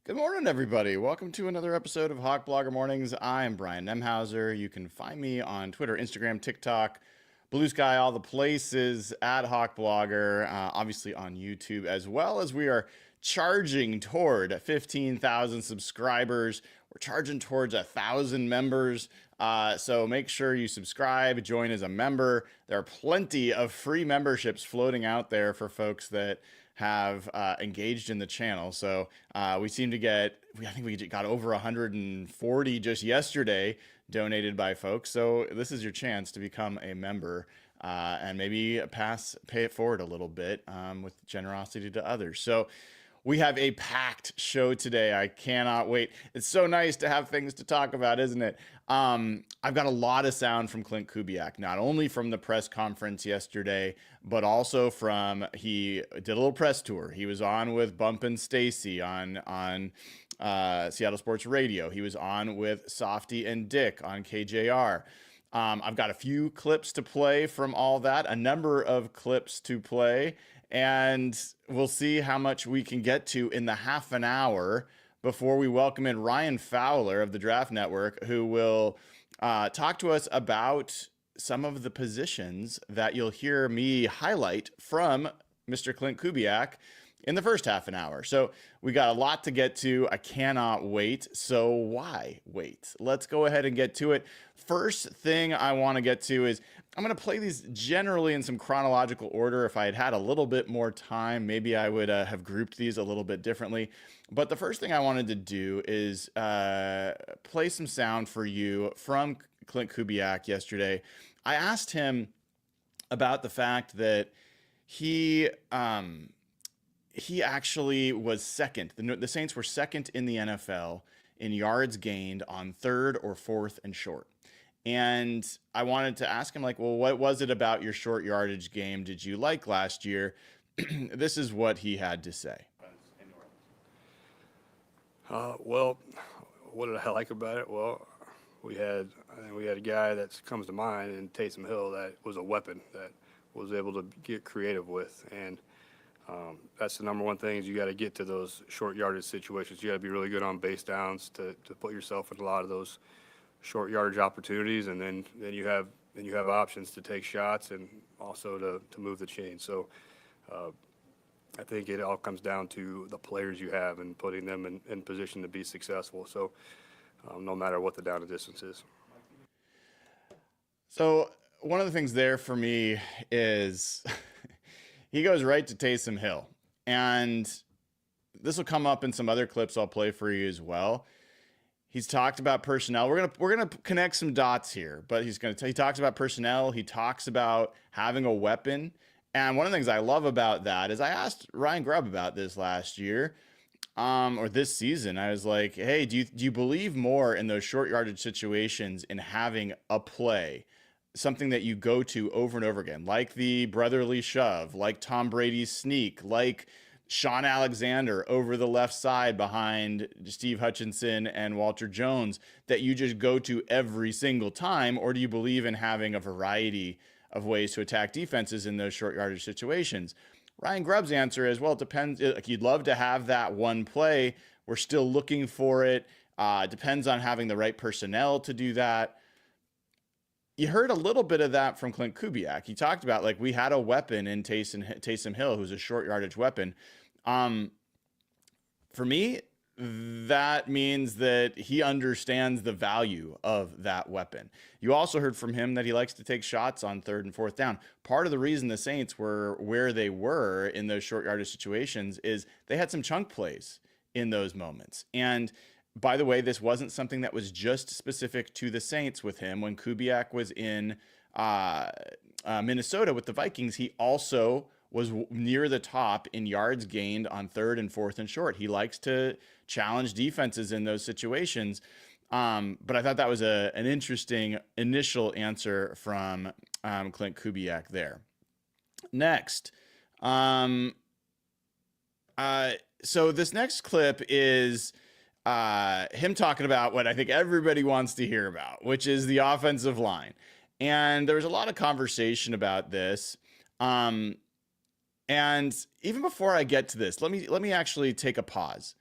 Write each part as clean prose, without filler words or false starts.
Good morning, everybody. Welcome to another episode of Hawk Blogger Mornings. I am Brian Nemhauser. You can find me on Twitter, Instagram, TikTok, Blue Sky, all the places at Hawk Blogger, obviously on YouTube, as well as we are charging toward 15,000 subscribers. We're charging towards 1,000 members. So make sure you subscribe, join as a member. There are plenty of free memberships floating out there for folks that have engaged in the channel. So we seem to I think we got over 140 just yesterday donated by folks. So this is your chance to become a member and maybe pay it forward a little bit with generosity to others. So we have a packed show today. I cannot wait. It's so nice to have things to talk about, isn't it? I've got a lot of sound from Klint Kubiak, not only from the press conference yesterday, but also he did a little press tour. He was on with Bump and Stacy on Seattle Sports Radio. He was on with Softy and Dick on KJR. I've got a few clips to play from all that, a number of clips to play, and we'll see how much we can get to in the half an hour before we welcome in Ryan Fowler of the Draft Network, who will talk to us about some of the positions that you'll hear me highlight from Mr. Klint Kubiak in the first half an hour. So we got a lot to get to. I cannot wait. So why wait? Let's go ahead and get to it. First thing I want to get to is I'm going to play these generally in some chronological order. If I had had a little bit more time, maybe I would have grouped these a little bit differently. But the first thing I wanted to do is play some sound for you from Klint Kubiak yesterday. I asked him about the fact that he actually was second. The Saints were second in the NFL in yards gained on third or fourth and short. And I wanted to ask him, like, well, what was it about your short yardage game did you like last year? This is what he had to say. Well, what did I like about it? Well, I think we had a guy that comes to mind in Taysom Hill that was a weapon that was able to get creative with. And that's the number one thing is you got to get to those short yardage situations. You got to be really good on base downs to put yourself in a lot of those short yardage opportunities, and then you have options to take shots and also to move the chain. So I think it all comes down to the players you have and putting them in position to be successful. So no matter what the down and distance is. So one of the things there for me is he goes right to Taysom Hill, and this will come up in some other clips I'll play for you as well. He's talked about personnel. We're gonna connect some dots here, but he talks about personnel. He talks about having a weapon. And one of the things I love about that is I asked Ryan Grubb about this last year, or this season. I was like, hey, do you believe more in those short yardage situations in having a play, something that you go to over and over again, like the brotherly shove, like Tom Brady's sneak, like Sean Alexander over the left side behind Steve Hutchinson and Walter Jones, that you just go to every single time? Or do you believe in having a variety of ways to attack defenses in those short yardage situations? Ryan Grubb's answer is, well, it depends. Like, you'd love to have that one play. We're still looking for it. Depends on having the right personnel to do that. You heard a little bit of that from Klint Kubiak. He talked about, like, we had a weapon in Taysom Hill, who's a short yardage weapon. For me, that means that he understands the value of that weapon. You also heard from him that he likes to take shots on third and fourth down. Part of the reason the Saints were where they were in those short yardage situations is they had some chunk plays in those moments. And by the way, this wasn't something that was just specific to the Saints with him. When Kubiak was in Minnesota with the Vikings, he also was near the top in yards gained on third and fourth and short. He likes to challenge defenses in those situations. But I thought that was an interesting initial answer from Klint Kubiak there. Next. So this next clip is him talking about what I think everybody wants to hear about, which is the offensive line. And there was a lot of conversation about this. And even before I get to this, let me actually take a pause.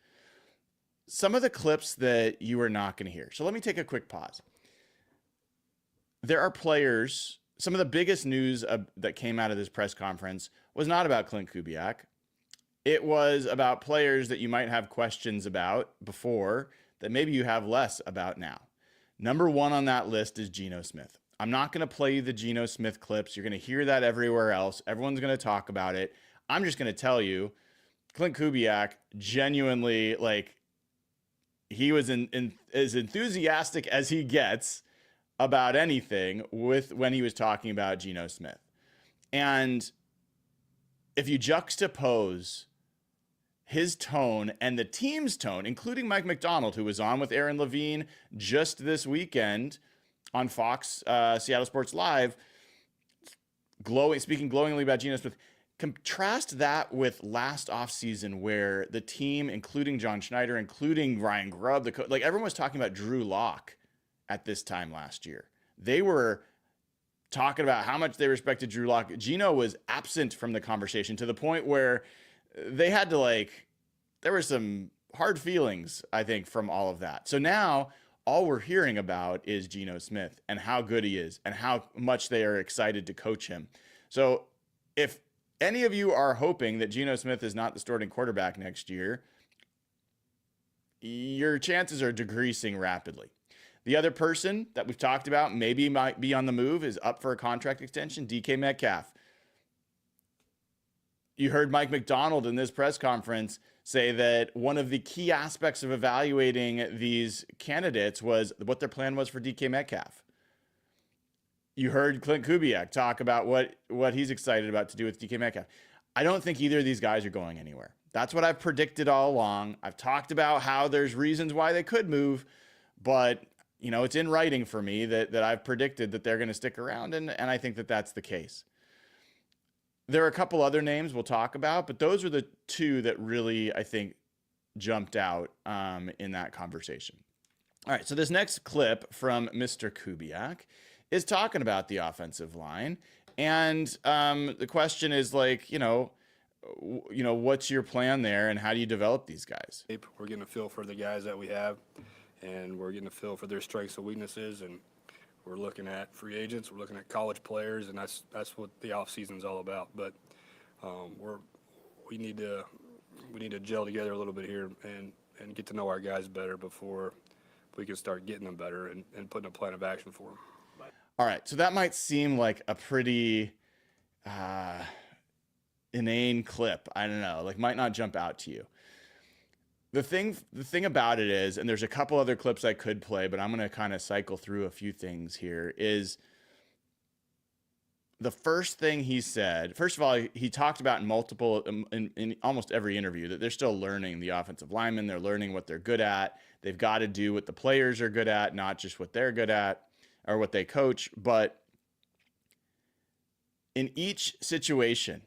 some of the clips that you are not going to hear. So let me take a quick pause. There are players, some of the biggest news that came out of this press conference was not about Klint Kubiak. It was about players that you might have questions about before that maybe you have less about now. Number one on that list is Geno Smith. I'm not going to play you the Geno Smith clips. You're going to hear that everywhere else. Everyone's going to talk about it. I'm just going to tell you, Klint Kubiak genuinely, like, he was as enthusiastic as he gets about anything when he was talking about Geno Smith. And if you juxtapose his tone and the team's tone, including Mike McDonald, who was on with Aaron Levine just this weekend on Fox, Seattle Sports Live, speaking glowingly about Geno Smith, contrast that with last offseason where the team, including John Schneider, including Ryan Grubb, like everyone was talking about Drew Lock at this time last year. They were talking about how much they respected Drew Lock. Geno was absent from the conversation to the point where they had to, there were some hard feelings, I think, from all of that. So now all we're hearing about is Geno Smith and how good he is and how much they are excited to coach him. So if any of you are hoping that Geno Smith is not the starting quarterback next year, your chances are decreasing rapidly. The other person that we've talked about maybe might be on the move is up for a contract extension, DK Metcalf. You heard Mike McDonald in this press conference say that one of the key aspects of evaluating these candidates was what their plan was for DK Metcalf. You heard Klint Kubiak talk about what he's excited about to do with DK Metcalf. I don't think either of these guys are going anywhere. That's what I've predicted all along. I've talked about how there's reasons why they could move, but it's in writing for me that I've predicted that they're going to stick around, and I think that that's the case. There are a couple other names we'll talk about, but those are the two that really, I think, jumped out in that conversation. All right, so this next clip from Mr. Kubiak is talking about the offensive line. And the question is what's your plan there and how do you develop these guys? We're getting a feel for the guys that we have, and we're getting a feel for their strengths and weaknesses. And we're looking at free agents, we're looking at college players, and that's what the offseason is all about. But we need to gel together a little bit here and get to know our guys better before we can start getting them better and putting a plan of action for them. All right, so that might seem like a pretty inane clip. I don't know, might not jump out to you. The thing about it is, and there's a couple other clips I could play, but I'm going to kind of cycle through a few things here, is the first thing he said. First of all, he talked about in almost every interview that they're still learning the offensive linemen. They're learning what they're good at. They've got to do what the players are good at, not just what they're good at or what they coach. But in each situation,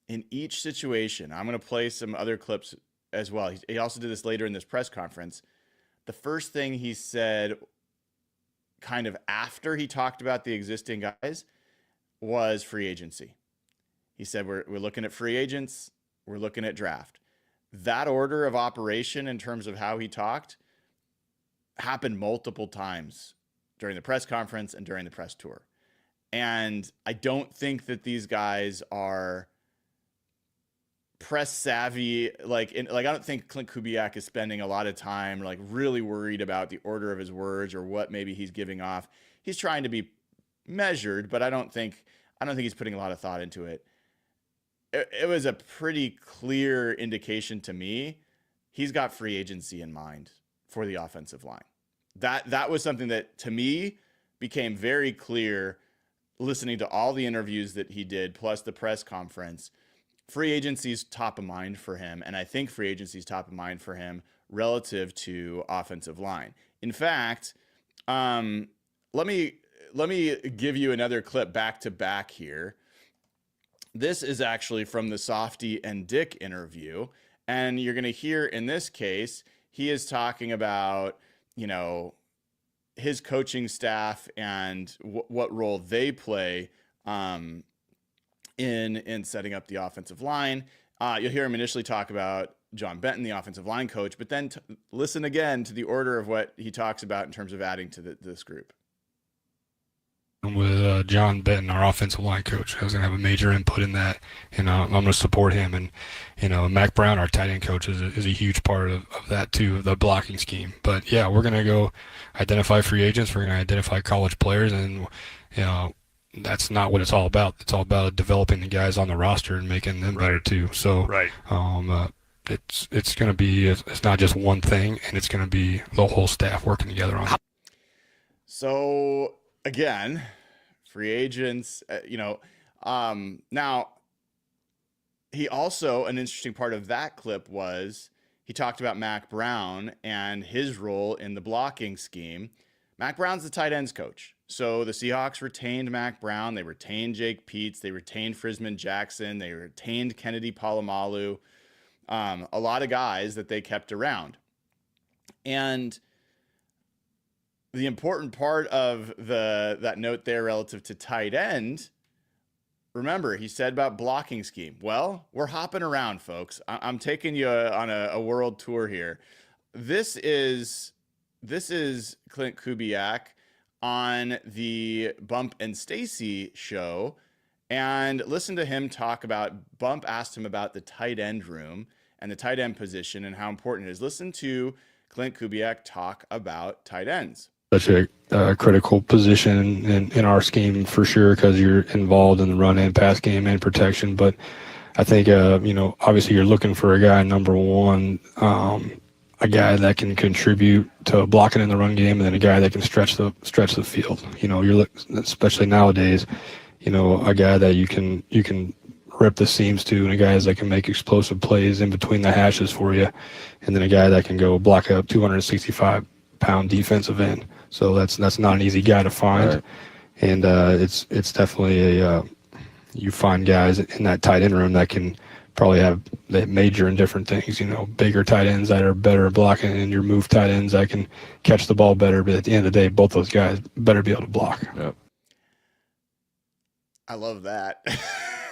I'm going to play some other clips as well. He also did this later in this press conference. The first thing he said kind of after he talked about the existing guys was free agency. He said, we're looking at free agents, we're looking at draft. That order of operation in terms of how he talked happened multiple times during the press conference and during the press tour. And I don't think that these guys are press savvy. I don't think Klint Kubiak is spending a lot of time really worried about the order of his words or what maybe he's giving off. He's trying to be measured, but I don't think he's putting a lot of thought into it. It was a pretty clear indication to me he's got free agency in mind for the offensive line. That was something that to me became very clear listening to all the interviews that he did plus the press conference. Free agency is top of mind for him, and I think free agency is top of mind for him relative to offensive line. In fact, let me give you another clip back to back here. This is actually from the Softy and Dick interview, and you're going to hear in this case he is talking about his coaching staff and what role they play in setting up the offensive line. You'll hear him initially talk about John Benton, the offensive line coach, but then listen again to the order of what he talks about in terms of adding to this group. With John Benton, our offensive line coach, I was going to have a major input in that, and I'm going to support him. And Mac Brown, our tight end coach, is a huge part of that too, of the blocking scheme. But yeah, we're going to go identify free agents. We're going to identify college players, and that's not what it's all about. It's all about developing the guys on the roster and making them better too. So it's going to be, it's not just one thing, and it's going to be the whole staff working together on it. So again, free agents, now he also, an interesting part of that clip was he talked about Mac Brown and his role in the blocking scheme. Mac Brown's the tight ends coach. So the Seahawks retained Mac Brown. They retained Jake Peetz. They retained Frisman Jackson. They retained Kennedy Palomalu. A lot of guys that they kept around. And the important part of that note there relative to tight end, remember, he said about blocking scheme. Well, we're hopping around, folks. I'm taking you on a world tour here. This is Klint Kubiak on the Bump and Stacy show, and listen to him talk about, Bump asked him about the tight end room and the tight end position and how important it is. Listen to Klint Kubiak talk about tight ends. Such a critical position in our scheme for sure, because you're involved in the run and pass game and protection. But I think, obviously you're looking for a guy, number one, a guy that can contribute to blocking in the run game, and then a guy that can stretch the field. You're especially nowadays, a guy that you can rip the seams to, and a guy that can make explosive plays in between the hashes for you, and then a guy that can go block up 265-pound defensive end. So that's not an easy guy to find. Right. And it's definitely you find guys in that tight end room that can probably have that major in different things, bigger tight ends that are better at blocking, and your move tight ends that can catch the ball better. But at the end of the day, both those guys better be able to block. Yep. I love that.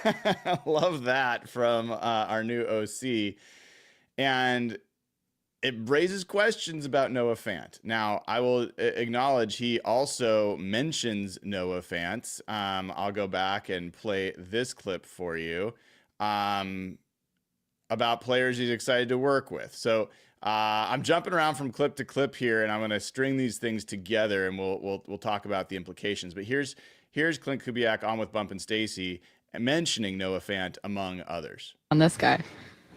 I love that from our new OC. And it raises questions about Noah Fant. Now, I will acknowledge he also mentions Noah Fant. I'll go back and play this clip for you about players he's excited to work with. So I'm jumping around from clip to clip here, and I'm going to string these things together, and we'll talk about the implications. But here's Klint Kubiak on with Bump and Stacy mentioning Noah Fant among others. On this guy.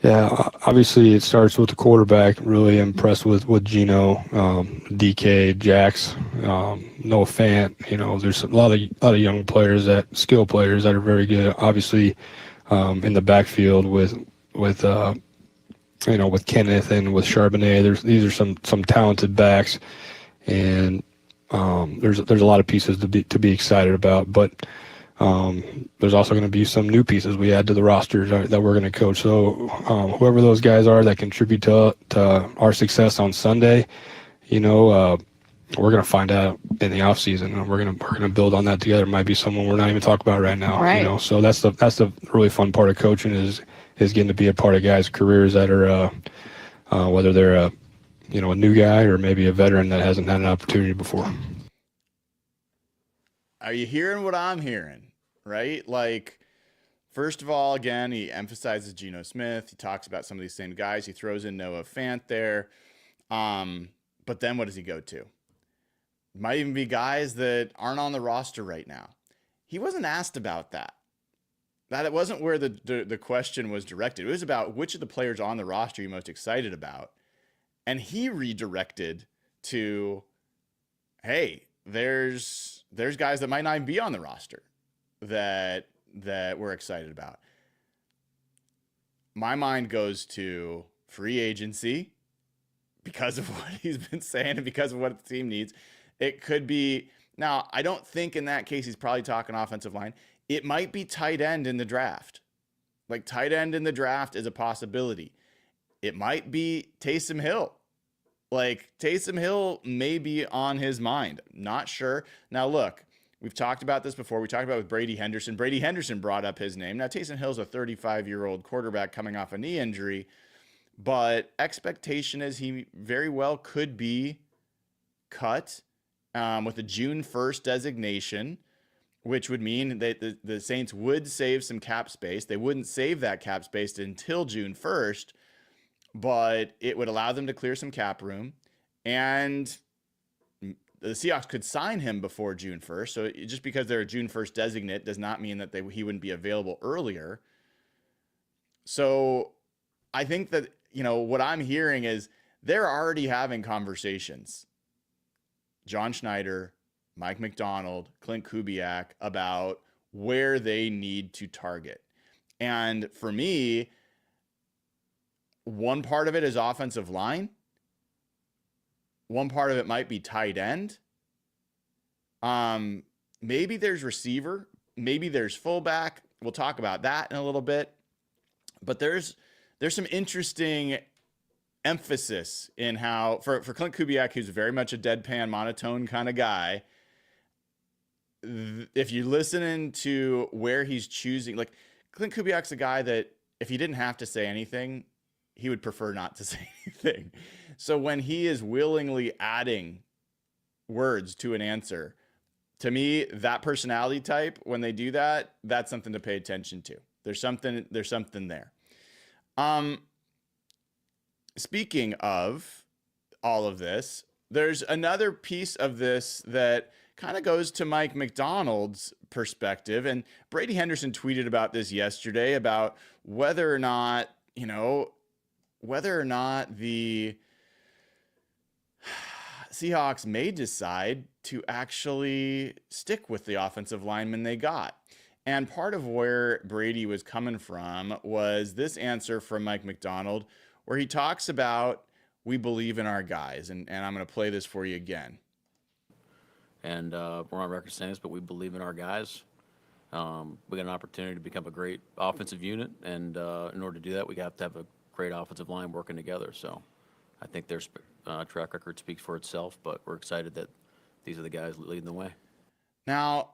Yeah, obviously it starts with the quarterback. Really impressed with Gino, DK, Jax, Noah Fant. There's a lot of young players, skill players that are very good. Obviously, in the backfield with Kenneth and with Charbonnet, these are some talented backs, and there's a lot of pieces to be excited about. But there's also going to be some new pieces we add to the roster that we're going to coach. So whoever those guys are that contribute to our success on Sunday, we're going to find out in the offseason, and we're going to build on that together. It might be someone we're not even talking about right now. Right. So that's the really fun part of coaching is getting to be a part of guys' careers that are whether they're a new guy or maybe a veteran that hasn't had an opportunity before. Are you hearing what I'm hearing? Right? Like, first of all, again, he emphasizes Geno Smith. He talks about some of these same guys. He throws in Noah Fant there. But then what does he go to? Might even be guys that aren't on the roster right now. He wasn't asked about that. It wasn't where the question was directed. It was about which of the players on the roster you're most excited about. And he redirected to, hey, there's guys that might not even be on the roster that we're excited about. My mind goes to free agency because of what he's been saying and because of what the team needs. It could be, now, I don't think in that case he's probably talking offensive line. It might be tight end in the draft. Like, tight end in the draft is a possibility. It might be Taysom Hill. Like, Taysom Hill may be on his mind. Not sure. Now, look, we've talked about this before. We talked about it with Brady Henderson. Brady Henderson brought up his name. Now, Taysom Hill's a 35-year-old quarterback coming off a knee injury. but expectation is he very well could be cut with a June 1st designation, which would mean that the Saints would save some cap space. They wouldn't save that cap space until June 1st, but it would allow them to clear some cap room. And the Seahawks could sign him before June 1st. So just because they're a June 1st designate does not mean that he wouldn't be available earlier. So I think that, what I'm hearing is they're already having conversations. John Schneider, Mike McDonald, Klint Kubiak, about where they need to target. And for me, one part of it is offensive line. One part of it might be tight end. Maybe there's receiver. Maybe there's fullback. We'll talk about that in a little bit. But there's some interesting emphasis in how, for Klint Kubiak, who's very much a deadpan, monotone kind of guy, if you listen to where he's choosing, like Klint Kubiak's a guy that if he didn't have to say anything, he would prefer not to say anything. So when he is willingly adding words to an answer, to me, that personality type, when they do that, that's something to pay attention to. There's something there. Speaking of all of this, there's another piece of this that kind of goes to Mike McDonald's perspective. And Brady Henderson tweeted about this yesterday about whether or not the Seahawks may decide to actually stick with the offensive lineman they got. And part of where Brady was coming from was this answer from Mike McDonald, where he talks about, we believe in our guys. And I'm going to play this for you again. And we're on record saying this, but we believe in our guys. We got an opportunity to become a great offensive unit. And in order to do that, we have to have a great offensive line working together. So I think their track record speaks for itself, but we're excited that these are the guys leading the way. Now,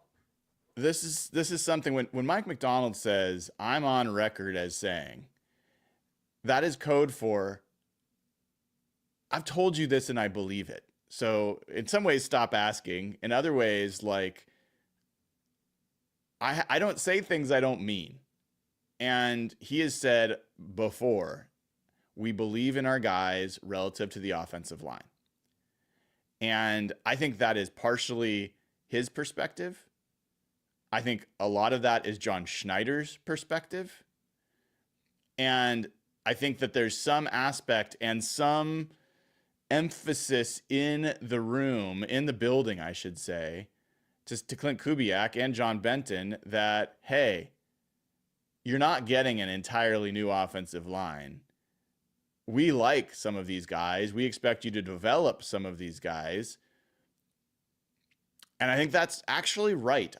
this is something when Mike McDonald says, I'm on record as saying, that is code for, I've told you this and I believe it. So in some ways, stop asking. In other ways, like, I don't say things I don't mean. And he has said before, we believe in our guys relative to the offensive line. And I think that is partially his perspective. I think a lot of that is John Schneider's perspective. And I think that there's some aspect and some emphasis in the room, in the building, I should say, to Klint Kubiak and John Benton that, hey, you're not getting an entirely new offensive line. We like some of these guys. We expect you to develop some of these guys. And I think that's actually right.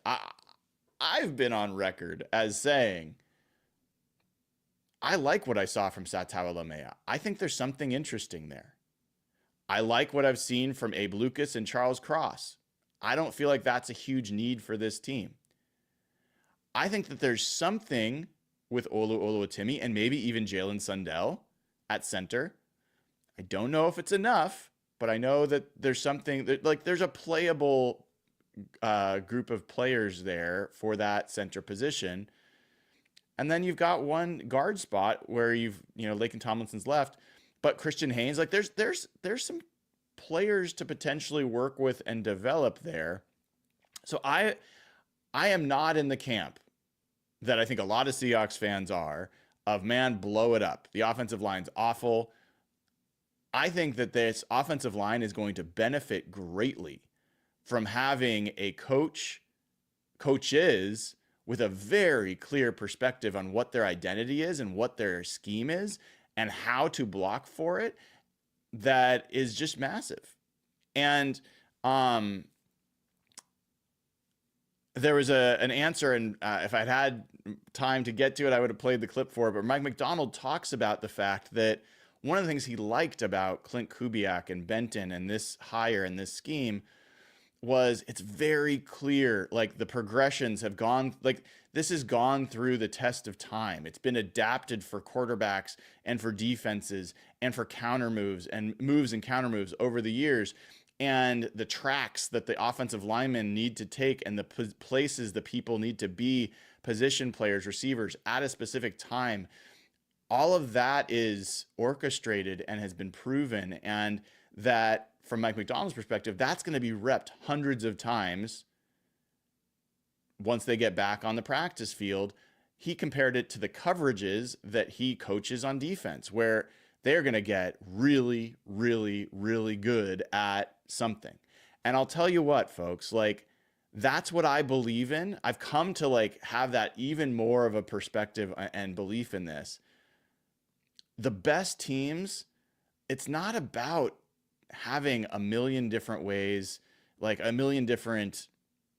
I've been on record as saying, I like what I saw from Satawa Lamea. I think there's something interesting there. I like what I've seen from Abe Lucas and Charles Cross. I don't feel like that's a huge need for this team. I think that there's something with Olu Oluwatimi and maybe even Jalen Sundell at center. I don't know if it's enough, but I know that there's something that, like, there's a playable group of players there for that center position. And then you've got one guard spot where Laken Tomlinson's left, but Christian Haynes, like there's some players to potentially work with and develop there. So I am not in the camp that I think a lot of Seahawks fans are of, man, blow it up. The offensive line's awful. I think that this offensive line is going to benefit greatly from having a coaches with a very clear perspective on what their identity is and what their scheme is and how to block for it. That is just massive. And there was an answer, and if I'd had time to get to it, I would have played the clip for it. But Mike McDonald talks about the fact that one of the things he liked about Klint Kubiak and Benton and this hire and this scheme was it's very clear, like the progressions have gone, like this has gone through the test of time. It's been adapted for quarterbacks and for defenses and for counter moves and counter moves over the years. And the tracks that the offensive linemen need to take and the places the people need to be, position players, receivers at a specific time, all of that is orchestrated and has been proven. And that, from Mike Macdonald's perspective, that's going to be repped hundreds of times once they get back on the practice field. He compared it to the coverages that he coaches on defense, where they're going to get really, really, really good at something. And I'll tell you what, folks, like that's what I believe in. I've come to like have that even more of a perspective and belief in this. The best teams, it's not about having a million different ways, like a million different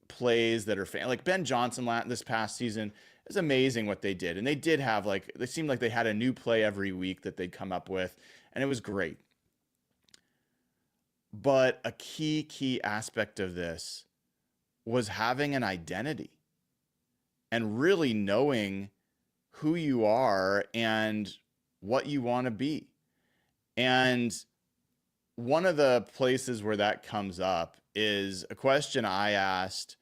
plays that are like Ben Johnson this past season. It's amazing what they did. And they did have like, they seemed like they had a new play every week that they'd come up with, and it was great. But a key aspect of this was having an identity and really knowing who you are and what you want to be. And one of the places where that comes up is a question I asked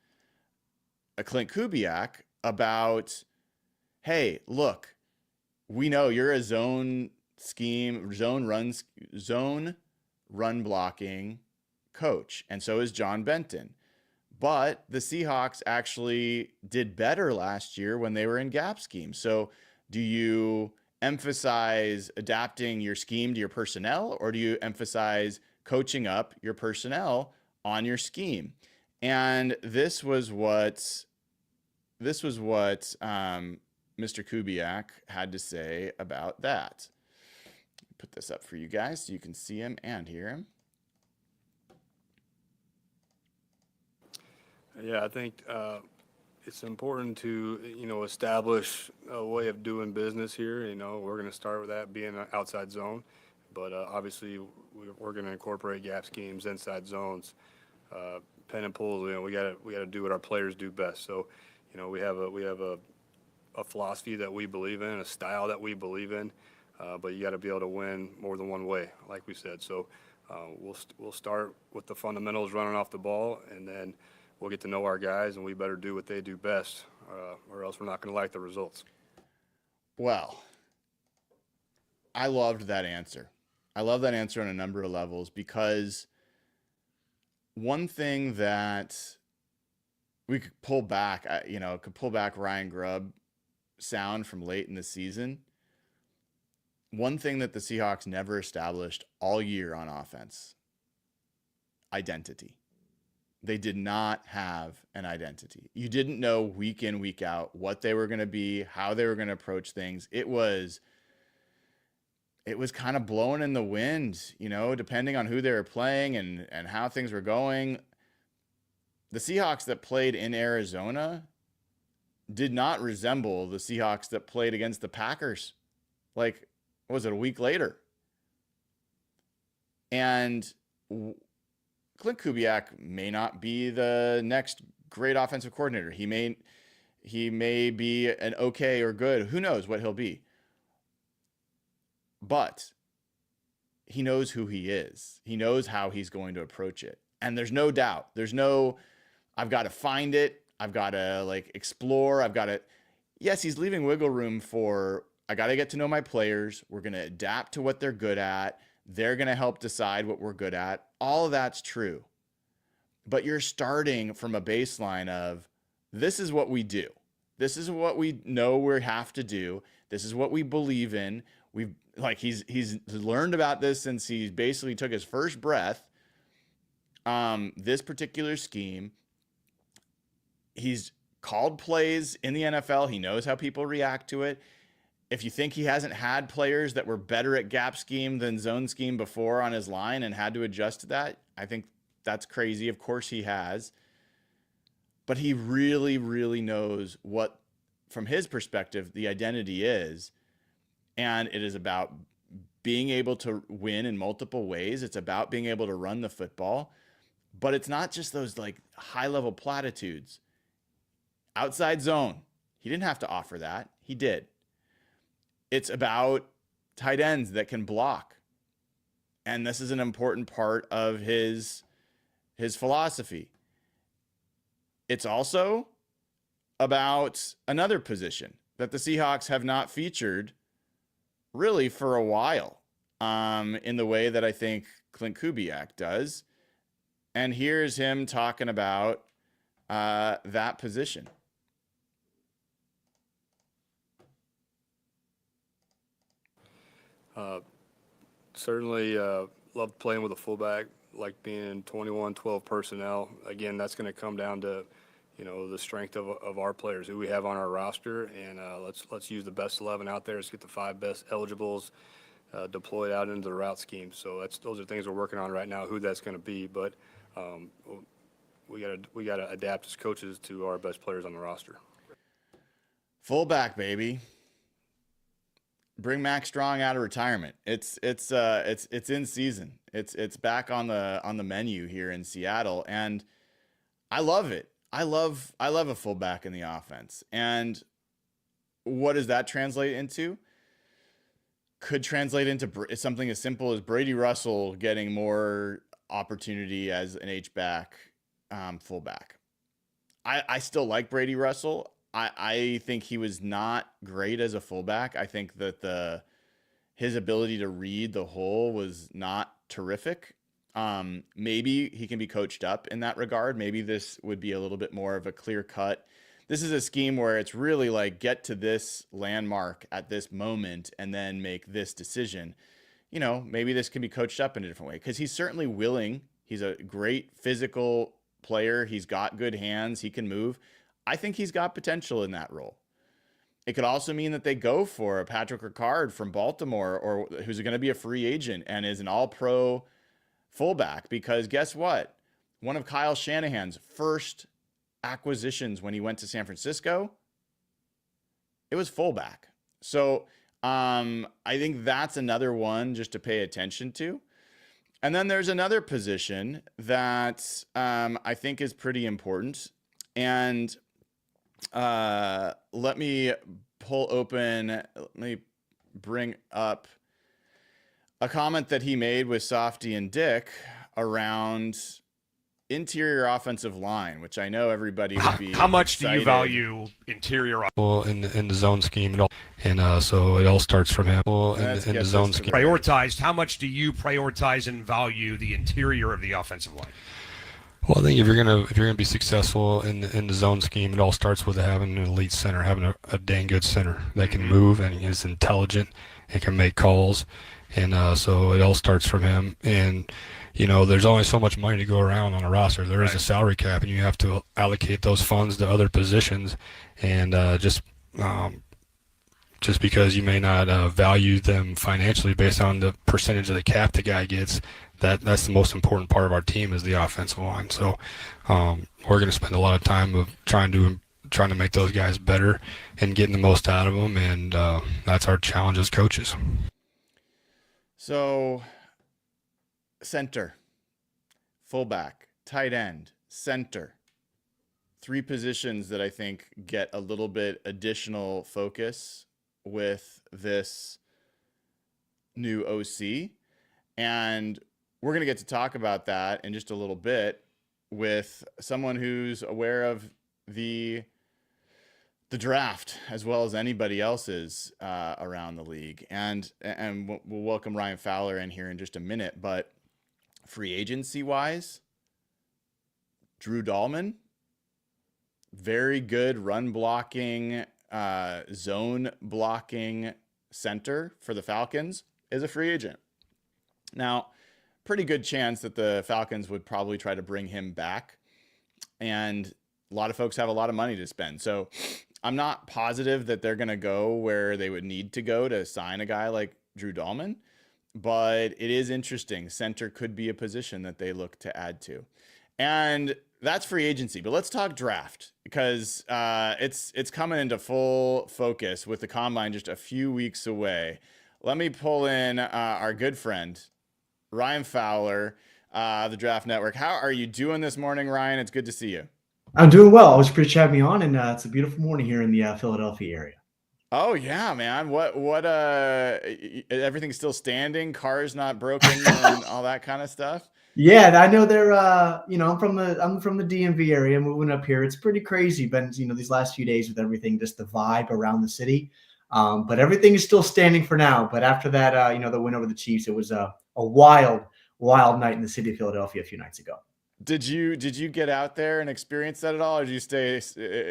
a Klint Kubiak about, hey, look, we know you're a zone run blocking coach, and so is John Benton. But the Seahawks actually did better last year when they were in gap scheme. So do you emphasize adapting your scheme to your personnel, or do you emphasize coaching up your personnel on your scheme? And this was what Mr. Kubiak had to say about that. Put this up for you guys so you can see him and hear him. Yeah, I think it's important to, establish a way of doing business here. We're going to start with that being an outside zone, but obviously we're going to incorporate gap schemes, inside zones, pen and pulls. We got to do what our players do best. So, we have a philosophy that we believe in, a style that we believe in, but you got to be able to win more than one way, like we said. So we'll start with the fundamentals, running off the ball, and then we'll get to know our guys, and we better do what they do best, or else we're not going to like the results. Well, I loved that answer. I love that answer on a number of levels, because one thing that we could pull back, Ryan Grubb sound from late in the season. One thing that the Seahawks never established all year on offense: identity. They did not have an identity. You didn't know week in, week out what they were going to be, how they were going to approach things. It was kind of blowing in the wind, depending on who they were playing and how things were going. The Seahawks that played in Arizona did not resemble the Seahawks that played against the Packers. Like, what was it, a week later? And Klint Kubiak may not be the next great offensive coordinator. He may be an okay or good. Who knows what he'll be? But he knows who he is. He knows how he's going to approach it. And there's no doubt. I've got to find it. I've got to explore. Yes, he's leaving wiggle room for, I got to get to know my players. We're going to adapt to what they're good at. They're going to help decide what we're good at. All of that's true. But you're starting from a baseline of, this is what we do. This is what we know we have to do. This is what we believe in. He's learned about this since he basically took his first breath. This particular scheme, he's called plays in the NFL. He knows how people react to it. If you think he hasn't had players that were better at gap scheme than zone scheme before on his line and had to adjust to that, I think that's crazy. Of course he has. But he really, really knows what, from his perspective, the identity is. And it is about being able to win in multiple ways. It's about being able to run the football. but it's not just those like high level platitudes. Outside zone, he didn't have to offer that. He did. It's about tight ends that can block. And this is an important part of his philosophy. It's also about another position that the Seahawks have not featured really for a while, in the way that I think Klint Kubiak does. And here's him talking about that position. Certainly love playing with a fullback, like being in 21-12 personnel. Again, that's going to come down to, the strength of our players, who we have on our roster, and let's use the best 11 out there. Let's get the 5 best eligibles deployed out into the route scheme. So those are things we're working on right now, who that's going to be. But we got to adapt as coaches to our best players on the roster. Fullback, baby. Bring Max Strong out of retirement. It's in season. It's back on the menu here in Seattle, and I love it. I love a fullback in the offense. And what does that translate into? Could translate into something as simple as Brady Russell getting more opportunity as an H-back fullback. I still like Brady Russell. I think he was not great as a fullback. I think that his ability to read the hole was not terrific. Maybe he can be coached up in that regard. Maybe this would be a little bit more of a clear cut. This is a scheme where it's really like get to this landmark at this moment and then make this decision. Maybe this can be coached up in a different way, because he's certainly willing. He's a great physical player. He's got good hands. He can move. I think he's got potential in that role. It could also mean that they go for a Patrick Ricard from Baltimore, or who's going to be a free agent and is an all-pro fullback, because guess what? One of Kyle Shanahan's first acquisitions when he went to San Francisco, it was fullback. So I think that's another one just to pay attention to. And then there's another position that I think is pretty important. And let me bring up a comment that he made with Softy and Dick around interior offensive line, which I know everybody would be How much excited. do you value interior In the zone scheme and all, and so it all starts from him. In the zone scheme. prioritized? How much do you prioritize and value the interior of the offensive line? Well, I think if you're gonna be successful in the zone scheme, it all starts with having an elite center, having a dang good center that can move and is intelligent and can make calls, and so it all starts from him. And there's only so much money to go around on a roster. There is a salary cap, and you have to allocate those funds to other positions, and just because you may not value them financially based on the percentage of the cap the guy gets, that's the most important part of our team is the offensive line. So we're going to spend a lot of time of trying to make those guys better and getting the most out of them, and that's our challenge as coaches. So center, fullback, tight end, center. 3 positions that I think get a little bit additional focus with this new OC. And we're going to get to talk about that in just a little bit with someone who's aware of the draft as well as anybody else is around the league. And we'll welcome Ryan Fowler in here in just a minute. But free agency wise, Drew Dahlman, very good run blocking, zone blocking center for the Falcons, is a free agent. Now, pretty good chance that the Falcons would probably try to bring him back. And a lot of folks have a lot of money to spend. So I'm not positive that they're going to go where they would need to go to sign a guy like Drew Dahlman, but it is interesting. Center could be a position that they look to add to. And that's free agency. But let's talk draft, because it's coming into full focus with the combine just a few weeks away. Let me pull in our good friend, Ryan Fowler. the Draft Network. How are you doing this morning, Ryan? It's good to see you. I'm doing well. I was appreciate you having me on, and it's a beautiful morning here in the Philadelphia area. Oh yeah, man. Everything's still standing, cars not broken and all that kind of stuff. Yeah, I know they're I'm from the DMV area, moving up here. It's pretty crazy, but these last few days with everything, just the vibe around the city. But everything is still standing for now. But after that, the win over the Chiefs, it was a wild night in the city of Philadelphia a few nights ago. Did you get out there and experience that at all, or did you stay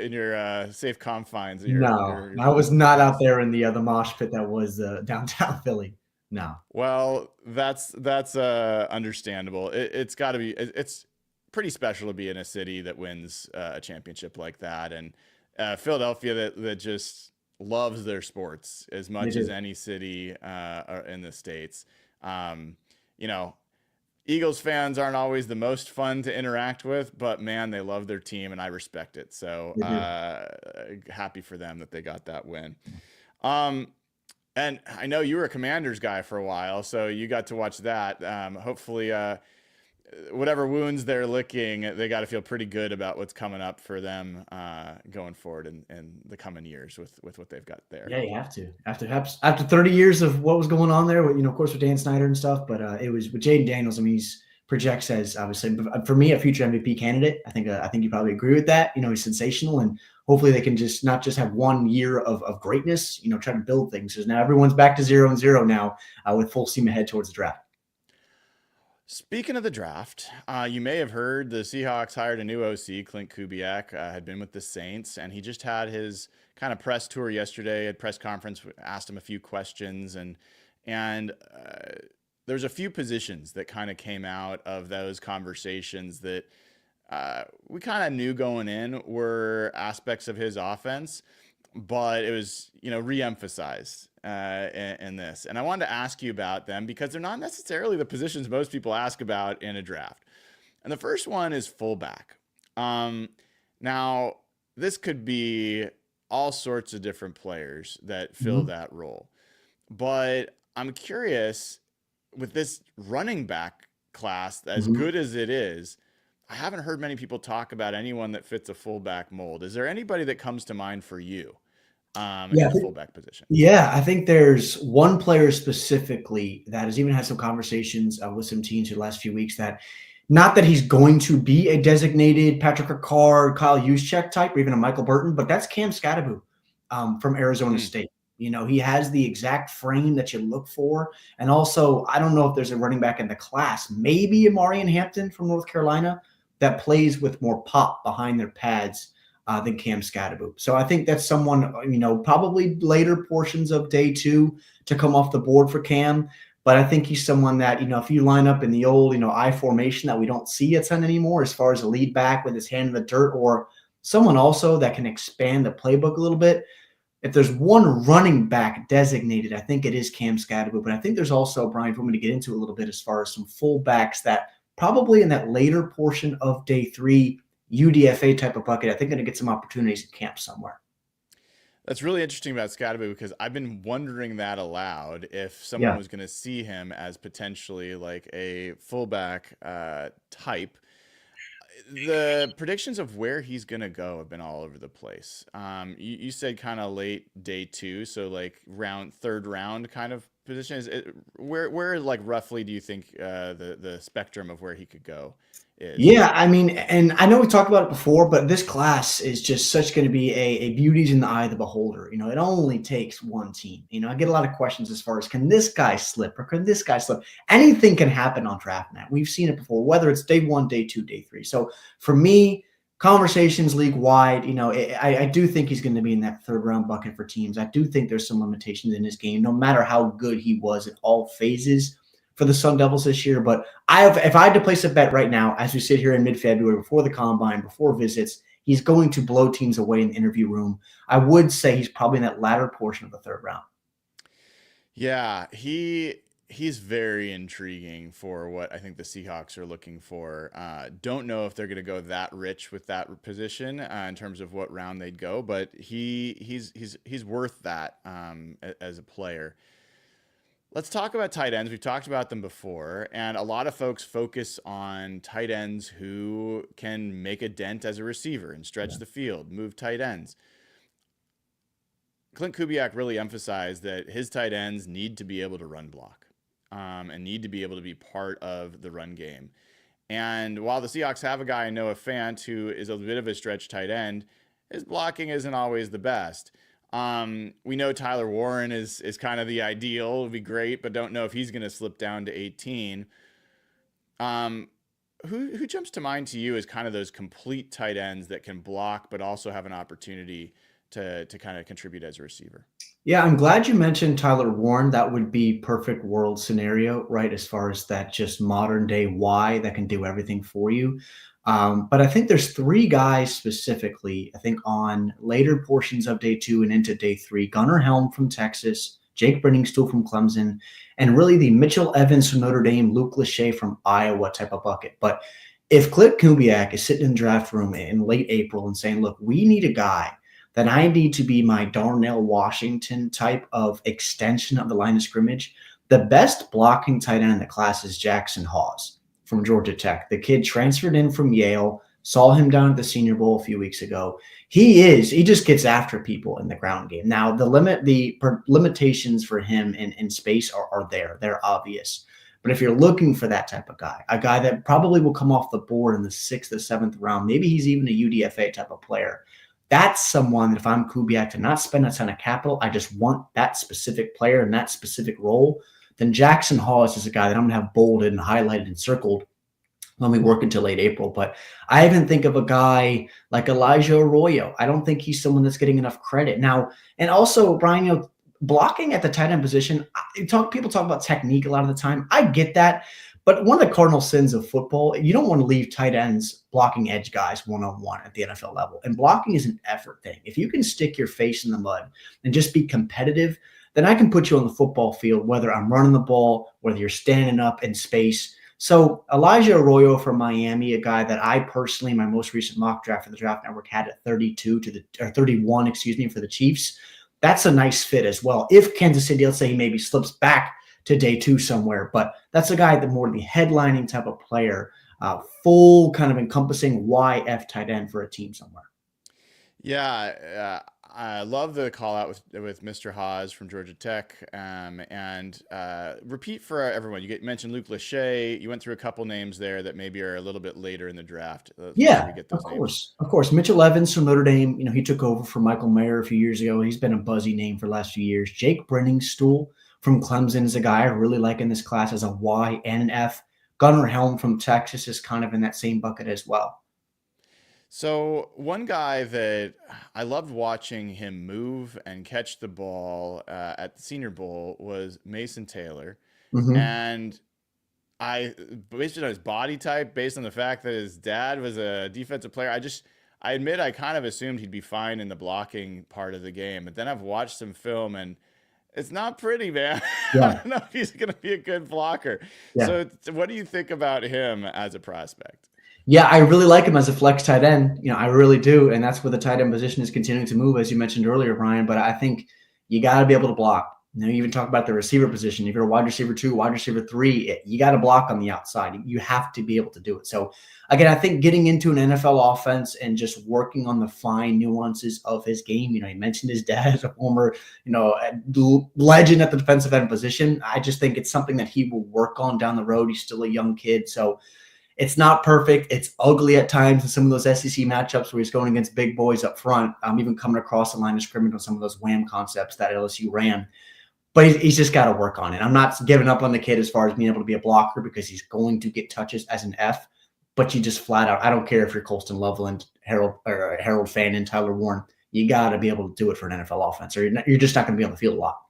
in your safe confines? No, I was not out there in the mosh pit that was downtown Philly. No. Well, that's understandable. It's got to be. It's pretty special to be in a city that wins a championship like that, and Philadelphia that just loves their sports as much as any city in the States. Eagles fans aren't always the most fun to interact with, but man, they love their team and I respect it. So happy for them that they got that win. And I know you were a Commanders guy for a while, so you got to watch that. Hopefully, whatever wounds they're licking, they got to feel pretty good about what's coming up for them going forward in the coming years with what they've got there. Yeah, you have to. After 30 years of what was going on there, of course, with Dan Snyder and stuff, but it was with Jaden Daniels. I mean, he's projects as, obviously, for me, a future MVP candidate. I think you probably agree with that. He's sensational, and hopefully they can just not just have 1 year of greatness, try to build things. Because now everyone's back to 0-0 now with full steam ahead towards the draft. Speaking of the draft, you may have heard the Seahawks hired a new OC, Klint Kubiak, had been with the Saints, and he just had his kind of press tour yesterday at press conference, asked him a few questions, and there's a few positions that kind of came out of those conversations that we kind of knew going in were aspects of his offense, but it was, re-emphasized in this. And I wanted to ask you about them because they're not necessarily the positions most people ask about in a draft. And the first one is fullback. Now, this could be all sorts of different players that fill that role. But I'm curious, with this running back class, as good as it is, I haven't heard many people talk about anyone that fits a fullback mold. Is there anybody that comes to mind for you in the fullback position? Yeah, I think there's one player specifically that has even had some conversations with some teams in the last few weeks that, not that he's going to be a designated Patrick Ricard, Kyle Juszczyk type, or even a Michael Burton, but that's Cam Skattebo from Arizona State. He has the exact frame that you look for. And also, I don't know if there's a running back in the class, maybe Amarian Hampton from North Carolina, that plays with more pop behind their pads than Cam Skattebo. So I think that's someone, probably later portions of day 2 to come off the board for Cam. But I think he's someone that, if you line up in the old, I formation that we don't see a ton anymore, as far as a lead back with his hand in the dirt, or someone also that can expand the playbook a little bit. If there's one running back designated, I think it is Cam Skattebo. But I think there's also, Brian, for me to get into a little bit, as far as some fullbacks that probably in that later portion of day 3, UDFA type of bucket, I think going to get some opportunities in camp somewhere. That's really interesting about Skattebo, because I've been wondering that aloud, if someone was going to see him as potentially like a fullback type. The predictions of where he's going to go have been all over the place. You said kind of late day 2, so like third round kind of position. Where like roughly do you think the spectrum of where he could go is? Yeah, I mean, and I know we talked about it before, but this class is just going to be a beauty's in the eye of the beholder. It only takes one team. I get a lot of questions as far as, can this guy slip, or can this guy slip? Anything can happen on draft night. We've seen it before, whether it's day 1, day 2, day 3. So for me, conversations league wide, I do think he's going to be in that third round bucket for teams. I do think there's some limitations in his game, no matter how good he was in all phases for the Sun Devils this year. But if I had to place a bet right now, as we sit here in mid-February, before the combine, before visits, he's going to blow teams away in the interview room. I would say he's probably in that latter portion of the third round. Yeah, he's very intriguing for what I think the Seahawks are looking for. Don't know if they're going to go that rich with that position in terms of what round they'd go, but he's worth that as a player. Let's talk about tight ends. We've talked about them before, and a lot of folks focus on tight ends who can make a dent as a receiver and stretch the field, move tight ends. Klint Kubiak really emphasized that his tight ends need to be able to run block and need to be able to be part of the run game. And while the Seahawks have a guy, Noah Fant, who is a bit of a stretch tight end, his blocking isn't always the best. We know Tyler Warren is kind of the ideal. It would be great, but don't know if he's going to slip down to 18. Who jumps to mind to you as kind of those complete tight ends that can block, but also have an opportunity to kind of contribute as a receiver? Yeah, I'm glad you mentioned Tyler Warren. That would be perfect world scenario, right? As far as that just modern day Y that can do everything for you. But I think there's three guys specifically, I think on later portions of day 2 and into day 3, Gunnar Helm from Texas, Jake Brenningstool from Clemson, and really the Mitchell Evans from Notre Dame, Luke Lachey from Iowa type of bucket. But if Klint Kubiak is sitting in the draft room in late April and saying, look, we need a guy that I need to be my Darnell Washington type of extension of the line of scrimmage, the best blocking tight end in the class is Jackson Hawes from Georgia Tech. The kid transferred in from Yale, saw him down at the Senior Bowl a few weeks ago. He just gets after people in the ground game. Now, the limitations for him in space are there. They're obvious. But if you're looking for that type of guy, a guy that probably will come off the board in the 6th or 7th round, maybe he's even a UDFA type of player, that's someone that if I'm Kubiak to not spend a ton of capital, I just want that specific player in that specific role, then Jackson Hawes is a guy that I'm going to have bolded and highlighted and circled when we work until late April. But I even think of a guy like Elijah Arroyo. I don't think he's someone that's getting enough credit. Now, and also, Brian, blocking at the tight end position, people talk about technique a lot of the time. I get that. But one of the cardinal sins of football, you don't want to leave tight ends blocking edge guys one-on-one at the NFL level. And blocking is an effort thing. If you can stick your face in the mud and just be competitive, then I can put you on the football field, whether I'm running the ball, whether you're standing up in space. So Elijah Arroyo from Miami, a guy that I personally, my most recent mock draft for the Draft Network, had at 31, for the Chiefs. That's a nice fit as well. If Kansas City, let's say he maybe slips back to day 2 somewhere, but that's a guy that more the headlining type of player, full kind of encompassing YF tight end for a team somewhere. Yeah, I love the call out with Mr. Haas from Georgia Tech. And repeat for everyone. You mentioned Luke Lachey. You went through a couple names there that maybe are a little bit later in the draft. Yeah, of course. Mitchell Evans from Notre Dame. He took over for Michael Mayer a few years ago. He's been a buzzy name for the last few years. Jake Brenningstool from Clemson is a guy I really like in this class as a Y and an F. Gunnar Helm from Texas is kind of in that same bucket as well. So one guy that I loved watching him move and catch the ball at the Senior Bowl was Mason Taylor. Mm-hmm. And based on his body type, based on the fact that his dad was a defensive player, I admit I kind of assumed he'd be fine in the blocking part of the game. But then I've watched some film and it's not pretty, man. Yeah. I don't know if he's going to be a good blocker. Yeah. So what do you think about him as a prospect? Yeah, I really like him as a flex tight end. I really do. And that's where the tight end position is continuing to move, as you mentioned earlier, Brian. But I think you got to be able to block. You even talk about the receiver position. If you're a wide receiver 2, wide receiver 3, you got to block on the outside. You have to be able to do it. So, again, I think getting into an NFL offense and just working on the fine nuances of his game. He mentioned his dad as a former, legend at the defensive end position. I just think it's something that he will work on down the road. He's still a young kid. So, it's not perfect. It's ugly at times in some of those SEC matchups where he's going against big boys up front. Even coming across the line of scrimmage on some of those wham concepts that LSU ran. But he's just got to work on it. I'm not giving up on the kid as far as being able to be a blocker because he's going to get touches as an F. But you just flat out, I don't care if you're Colston Loveland, Harold Fannin, Tyler Warren. You got to be able to do it for an NFL offense, or you're just not going to be on the field a lot.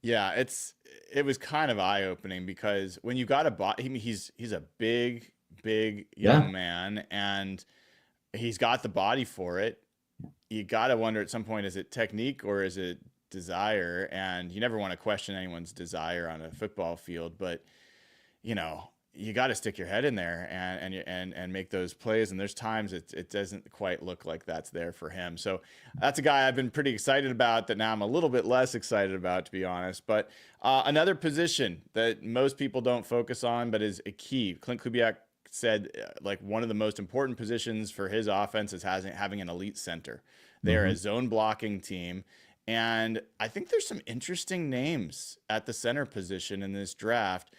Yeah, it was kind of eye-opening because when you got a body, he's a big young man, and he's got the body for it. You got to wonder at some point, is it technique or is it desire? And you never want to question anyone's desire on a football field, but you got to stick your head in there and make those plays. And there's times it doesn't quite look like that's there for him. So that's a guy I've been pretty excited about that now I'm a little bit less excited about, to be honest. But another position that most people don't focus on, but is a key. Klint Kubiak said like one of the most important positions for his offense is having an elite center. They're a zone blocking team. And I think there's some interesting names at the center position in this draft.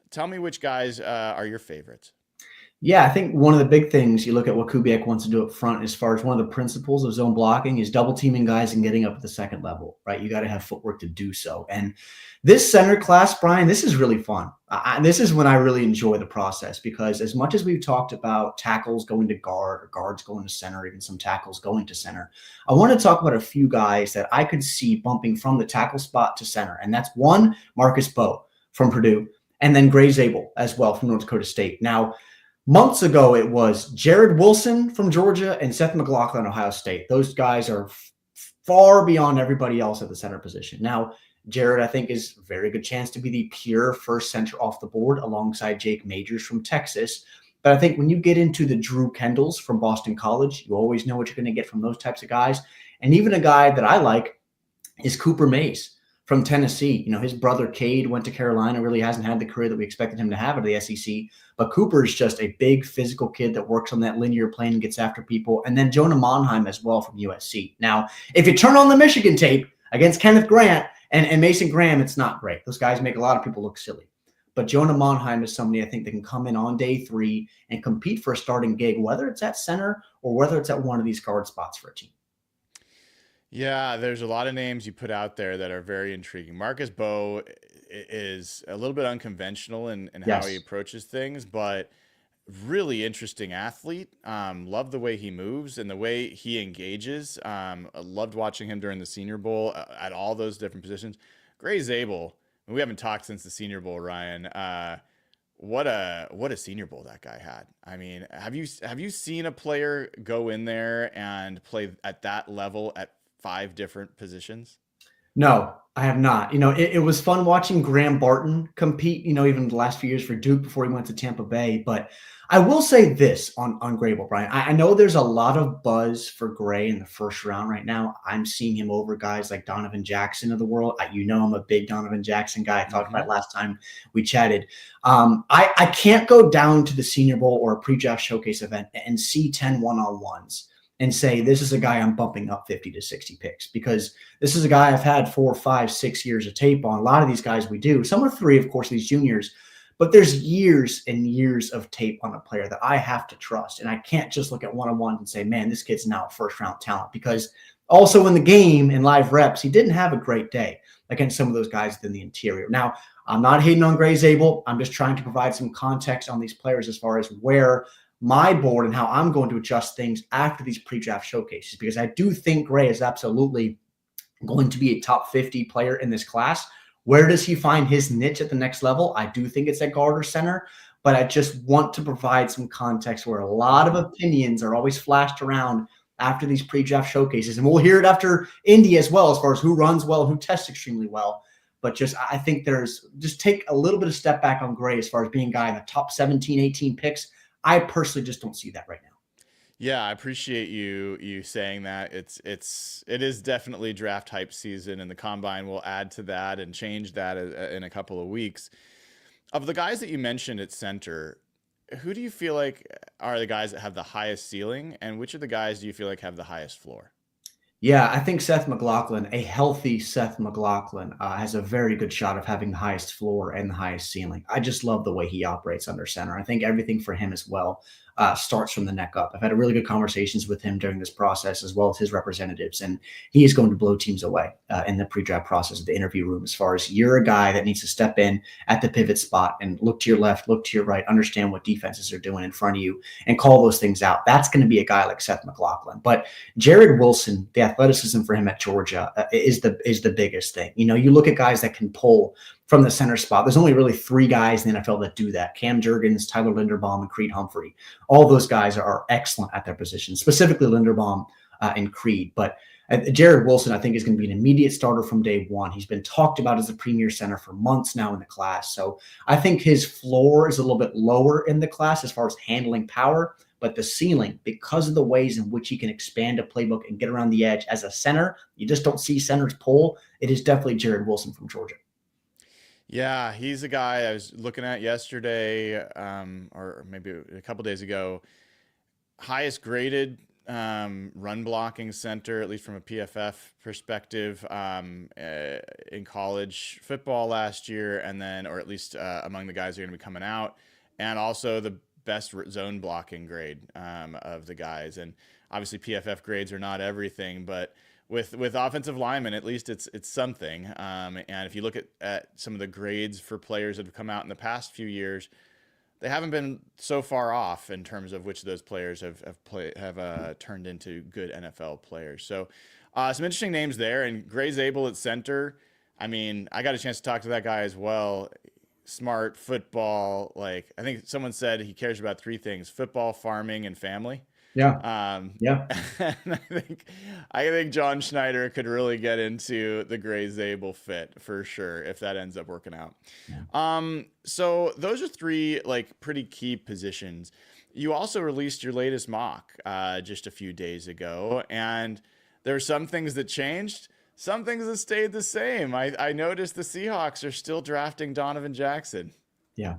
Tell me which guys are your favorites. Yeah, I think one of the big things you look at what Kubiak wants to do up front, as far as one of the principles of zone blocking, is double teaming guys and getting up at the second level, right? You got to have footwork to do so. And this center class, Brian, this is really fun. This is when I really enjoy the process, because as much as we've talked about tackles going to guard or guards going to center, even some tackles going to center, I want to talk about a few guys that I could see bumping from the tackle spot to center. And that's one, Marcus Bowe from Purdue, and then Gray Zabel as well from North Dakota State. Now, months ago, it was Jared Wilson from Georgia and Seth McLaughlin, Ohio State. Those guys are far beyond everybody else at the center position. Now, Jared, I think, is a very good chance to be the pure first center off the board alongside Jake Majors from Texas. But I think when you get into the Drew Kendalls from Boston College, you always know what you're going to get from those types of guys. And even a guy that I like is Cooper Mays from Tennessee. You know, his brother Cade went to Carolina, really hasn't had the career that we expected him to have at the SEC. But Cooper is just a big physical kid that works on that linear plane and gets after people. And then Jonah Monheim as well from USC. Now, if you turn on the Michigan tape against Kenneth Grant and Mason Graham, it's not great. Those guys make a lot of people look silly. But Jonah Monheim is somebody I think that can come in on day 3 and compete for a starting gig, whether it's at center or whether it's at one of these guard spots for a team. Yeah, there's a lot of names you put out there that are very intriguing. Marcus Bowe is a little bit unconventional in how he approaches things, but really interesting athlete. Love the way he moves and the way he engages. I loved watching him during the Senior Bowl at all those different positions. Gray Zabel, we haven't talked since the Senior Bowl, Ryan. What a Senior Bowl that guy had. I mean, have you seen a player go in there and play at that level at 5 different positions? No, I have not. You know, it was fun watching Graham Barton compete, you know, even the last few years for Duke before he went to Tampa Bay. But I will say this on Grable, Brian. I know there's a lot of buzz for Gray in the first round right now. I'm seeing him over guys like Donovan Jackson of the world. You know, I'm a big Donovan Jackson guy. I talked about it last time we chatted. I can't go down to the Senior Bowl or a pre-draft showcase event and see 10 one-on-ones and say, this is a guy I'm bumping up 50 to 60 picks, because this is a guy I've had 4, 5, 6 years of tape on. A lot of these guys we do. Some are 3, of course, these juniors. But there's years and years of tape on a player that I have to trust. And I can't just look at one-on-one and say, man, this kid's now a first-round talent. Because also in the game, in live reps, he didn't have a great day against some of those guys in the interior. Now, I'm not hating on Gray Zabel. I'm just trying to provide some context on these players as far as where my board and how I'm going to adjust things after these pre-draft showcases, because I do think Gray is absolutely going to be a top 50 player in this class. Where does he find his niche at the next level? I do think it's at guard or center, but I just want to provide some context where a lot of opinions are always flashed around after these pre-draft showcases. And we'll hear it after Indy as well, as far as who runs well, who tests extremely well. But I think just take a little bit of step back on Gray as far as being a guy in the top 17, 18 picks. I personally just don't see that right now. Yeah, I appreciate you saying that. It is definitely draft hype season, and the combine will add to that and change that in a couple of weeks. Of the guys that you mentioned at center, who do you feel like are the guys that have the highest ceiling, and which of the guys do you feel like have the highest floor? Yeah, I think Seth McLaughlin, a healthy Seth McLaughlin, has a very good shot of having the highest floor and the highest ceiling. I just love the way he operates under center. I think everything for him as well starts from the neck up. I've had really good conversations with him during this process, as well as his representatives, and he is going to blow teams away in the pre-draft process of the interview room, as far as you're a guy that needs to step in at the pivot spot and look to your left, look to your right, understand what defenses are doing in front of you, and call those things out. That's going to be a guy like Seth McLaughlin. But Jared Wilson, the athleticism for him at Georgia is the biggest thing. You know, you look at guys that can pull from the center spot. There's only really 3 guys in the NFL that do that: Cam Jurgens, Tyler Linderbaum, and Creed Humphrey. All those guys are excellent at their position, specifically Linderbaum and Creed. But Jared Wilson, I think, is going to be an immediate starter from day one. He's been talked about as a premier center for months now in the class. So I think his floor is a little bit lower in the class as far as handling power, but the ceiling, because of the ways in which he can expand a playbook and get around the edge as a center, you just don't see centers pull. It is definitely Jared Wilson from Georgia. Yeah, he's a guy I was looking at yesterday, or maybe a couple days ago. Highest graded run blocking center, at least from a PFF perspective, in college football last year, and then, or at least among the guys who are going to be coming out, and also the best zone blocking grade of the guys. And obviously, PFF grades are not everything, but with offensive linemen, at least it's something. And if you look at some of the grades for players that have come out in the past few years, they haven't been so far off in terms of which of those players have turned into good NFL players. So some interesting names there. And Gray Zabel at center. I mean, I got a chance to talk to that guy as well. Smart, football. Like, I think someone said he cares about three things: football, farming, and family. Yeah. Yeah. And I think John Schneider could really get into the Gray Zabel fit for sure if that ends up working out. Yeah. So those are three like pretty key positions. You also released your latest mock just a few days ago, and there are some things that changed, some things that stayed the same. I noticed the Seahawks are still drafting Donovan Jackson. Yeah.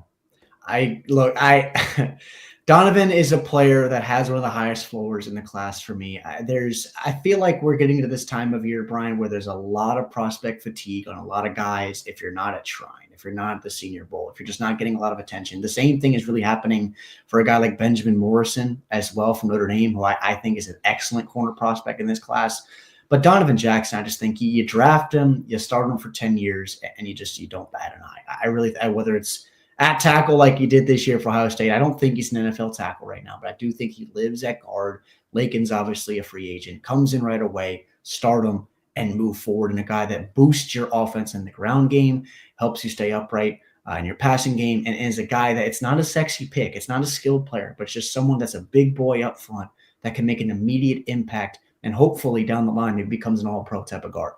Donovan is a player that has one of the highest floors in the class for me. I feel like we're getting to this time of year, Brian, where there's a lot of prospect fatigue on a lot of guys. If you're not at Shrine, if you're not at the Senior Bowl, if you're just not getting a lot of attention, the same thing is really happening for a guy like Benjamin Morrison as well from Notre Dame, who I think is an excellent corner prospect in this class. But Donovan Jackson, I just think you draft him, you start him for 10 years, and you don't bat an eye. Whether it's at tackle like he did this year for Ohio State, I don't think he's an NFL tackle right now, but I do think he lives at guard. Lakin's obviously a free agent, comes in right away, start him, and move forward. And a guy that boosts your offense in the ground game, helps you stay upright in your passing game, and is a guy that it's not a sexy pick. It's not a skilled player, but it's just someone that's a big boy up front that can make an immediate impact, and hopefully down the line, it becomes an all-pro type of guard.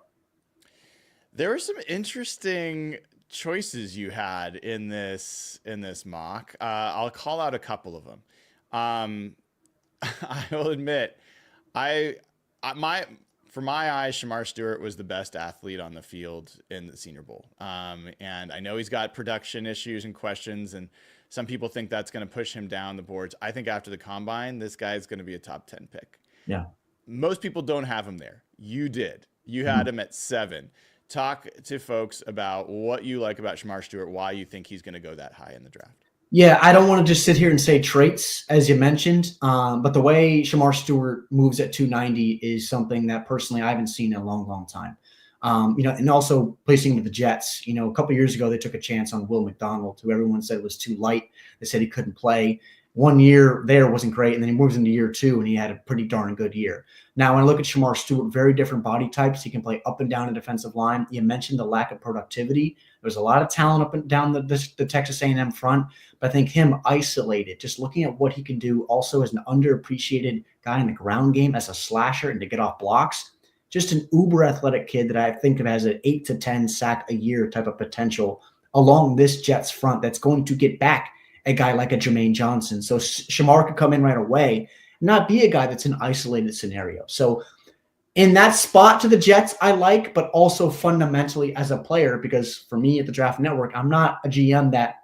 There were some interesting choices you had in this mock. I'll call out a couple of them. I will admit, for my eyes, Shamar Stewart was the best athlete on the field in the Senior Bowl. And I know he's got production issues and questions, and some people think that's going to push him down the boards. I think after the combine, this guy is going to be a top 10 pick. Yeah. Most people don't have him there. You did. You had him at 7. Talk to folks about what you like about Shamar Stewart, why you think he's going to go that high in the draft. Yeah, I don't want to just sit here and say traits, as you mentioned, but the way Shamar Stewart moves at 290 is something that personally I haven't seen in a long, long time. And also placing with the Jets. A couple of years ago, they took a chance on Will McDonald, who everyone said was too light. They said he couldn't play. 1 year there wasn't great, and then he moves into year 2, and he had a pretty darn good year. Now, when I look at Shamar Stewart, very different body types. He can play up and down the defensive line. You mentioned the lack of productivity. There's a lot of talent up and down the Texas A&M front, but I think him isolated, just looking at what he can do also as an underappreciated guy in the ground game as a slasher and to get off blocks, just an uber athletic kid that I think of as an 8 to 10 sack a year type of potential along this Jets front that's going to get back a guy like a Jermaine Johnson. So Shamar could come in right away, not be a guy that's an isolated scenario. So in that spot to the Jets, I like, but also fundamentally as a player, because for me at the Draft Network, I'm not a GM that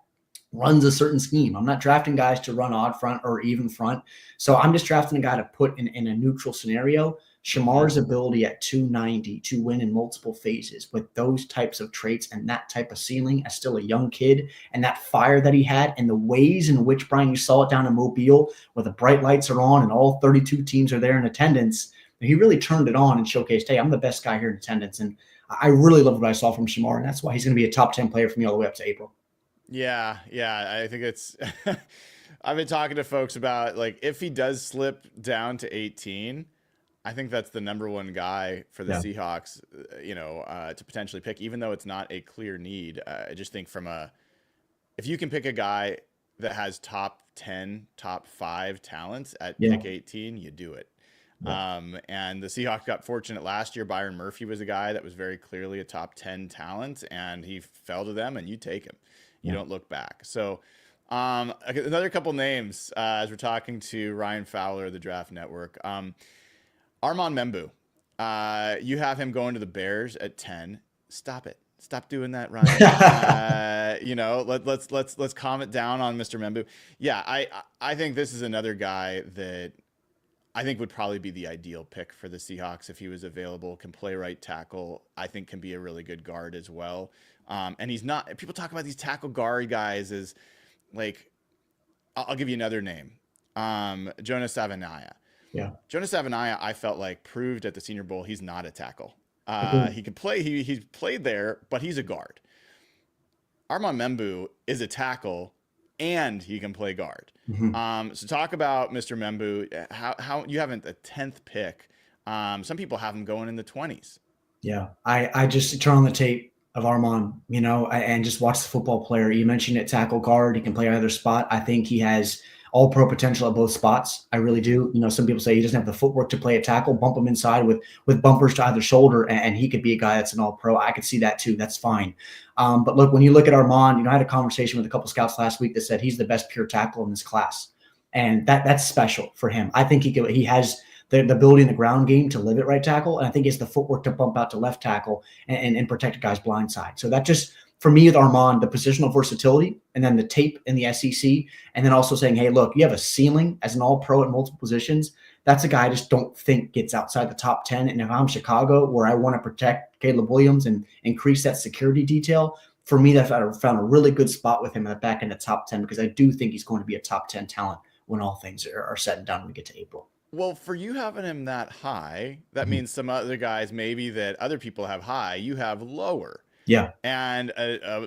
runs a certain scheme. I'm not drafting guys to run odd front or even front. So I'm just drafting a guy to put in a neutral scenario. Shamar's ability at 290 to win in multiple phases with those types of traits and that type of ceiling as still a young kid, and that fire that he had and the ways in which, Brian, you saw it down in Mobile where the bright lights are on and all 32 teams are there in attendance. He really turned it on and showcased, hey, I'm the best guy here in attendance. And I really loved what I saw from Shamar, and that's why he's going to be a top 10 player for me all the way up to April. Yeah. I think it's I've been talking to folks about, like, if he does slip down to 18, I think that's the number one guy for the Seahawks, to potentially pick, even though it's not a clear need. I just think if you can pick a guy that has top 10, top 5 talents at pick 18, you do it. And the Seahawks got fortunate last year. Byron Murphy was a guy that was very clearly a top 10 talent, and he fell to them, and you take him. You don't look back. So another couple names as we're talking to Ryan Fowler of the Draft Network. Armand Membu. You have him going to the Bears at 10. Stop it. Stop doing that, Ryan. Let's calm it down on Mr. Membu. Yeah, I think this is another guy that I think would probably be the ideal pick for the Seahawks if he was available. Can play right tackle. I think can be a really good guard as well. And he's not. People talk about these tackle guard guys as like. I'll give you another name. Jonah Savaiinaea. Yeah, Jonah Savaiinaea, I felt like proved at the Senior Bowl he's not a tackle. He could play. He's played there, but he's a guard. Armand Membu is a tackle, and he can play guard. So talk about Mr. Membu. How you haven't a 10th pick. Some people have him going in the 20s. Yeah, I just turn on the tape of Armand, and just watch the football player. You mentioned it, tackle guard. He can play either spot. I think he has all pro potential at both spots. I really do. Some people say he doesn't have the footwork to play a tackle, bump him inside with bumpers to either shoulder, and he could be a guy that's an all pro. I could see that too. That's fine. But look, when you look at Armand, I had a conversation with a couple scouts last week that said he's the best pure tackle in this class. And that's special for him. I think he has the ability in the ground game to live at right tackle. And I think he has the footwork to bump out to left tackle and protect a guy's blind side. So that just, for me with Armand, the positional versatility and then the tape in the SEC, and then also saying, hey, look, you have a ceiling as an all-pro at multiple positions. That's a guy I just don't think gets outside the top 10. And if I'm Chicago, where I want to protect Caleb Williams and increase that security detail, for me, I found a really good spot with him at the back end of top 10, because I do think he's going to be a top 10 talent when all things are said and done when we get to April. Well, for you having him that high, that means some other guys maybe that other people have high, you have lower. Yeah. And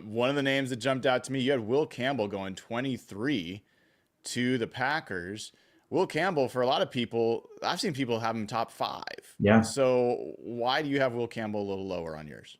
one of the names that jumped out to me, you had Will Campbell going 23 to the Packers. Will Campbell, for a lot of people, I've seen people have him top 5. Yeah. So why do you have Will Campbell a little lower on yours?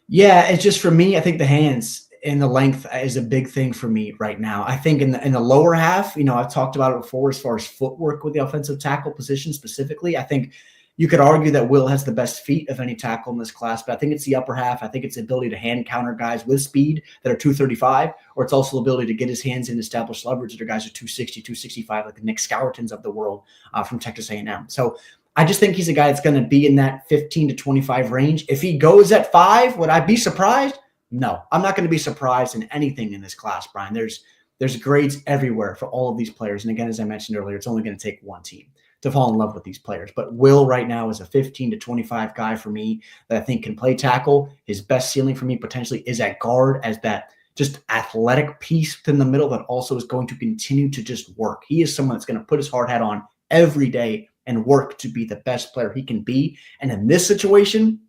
Yeah, it's just, for me, I think the hands and the length is a big thing for me right now. I think in the lower half, I've talked about it before as far as footwork with the offensive tackle position specifically. I think you could argue that Will has the best feet of any tackle in this class, but I think it's the upper half. I think it's the ability to hand counter guys with speed that are 235, or it's also the ability to get his hands in established leverage that are guys are 260, 265, like the Nick Scourtons of the world from Texas A&M. So I just think he's a guy that's going to be in that 15 to 25 range. If he goes at 5, would I be surprised? No, I'm not going to be surprised in anything in this class, Brian. There's grades everywhere for all of these players. And again, as I mentioned earlier, it's only going to take one team to fall in love with these players. But Will right now is a 15 to 25 guy for me that I think can play tackle. His best ceiling for me potentially is at guard, as that just athletic piece within the middle that also is going to continue to just work. He is someone that's going to put his hard hat on every day and work to be the best player he can be. And in this situation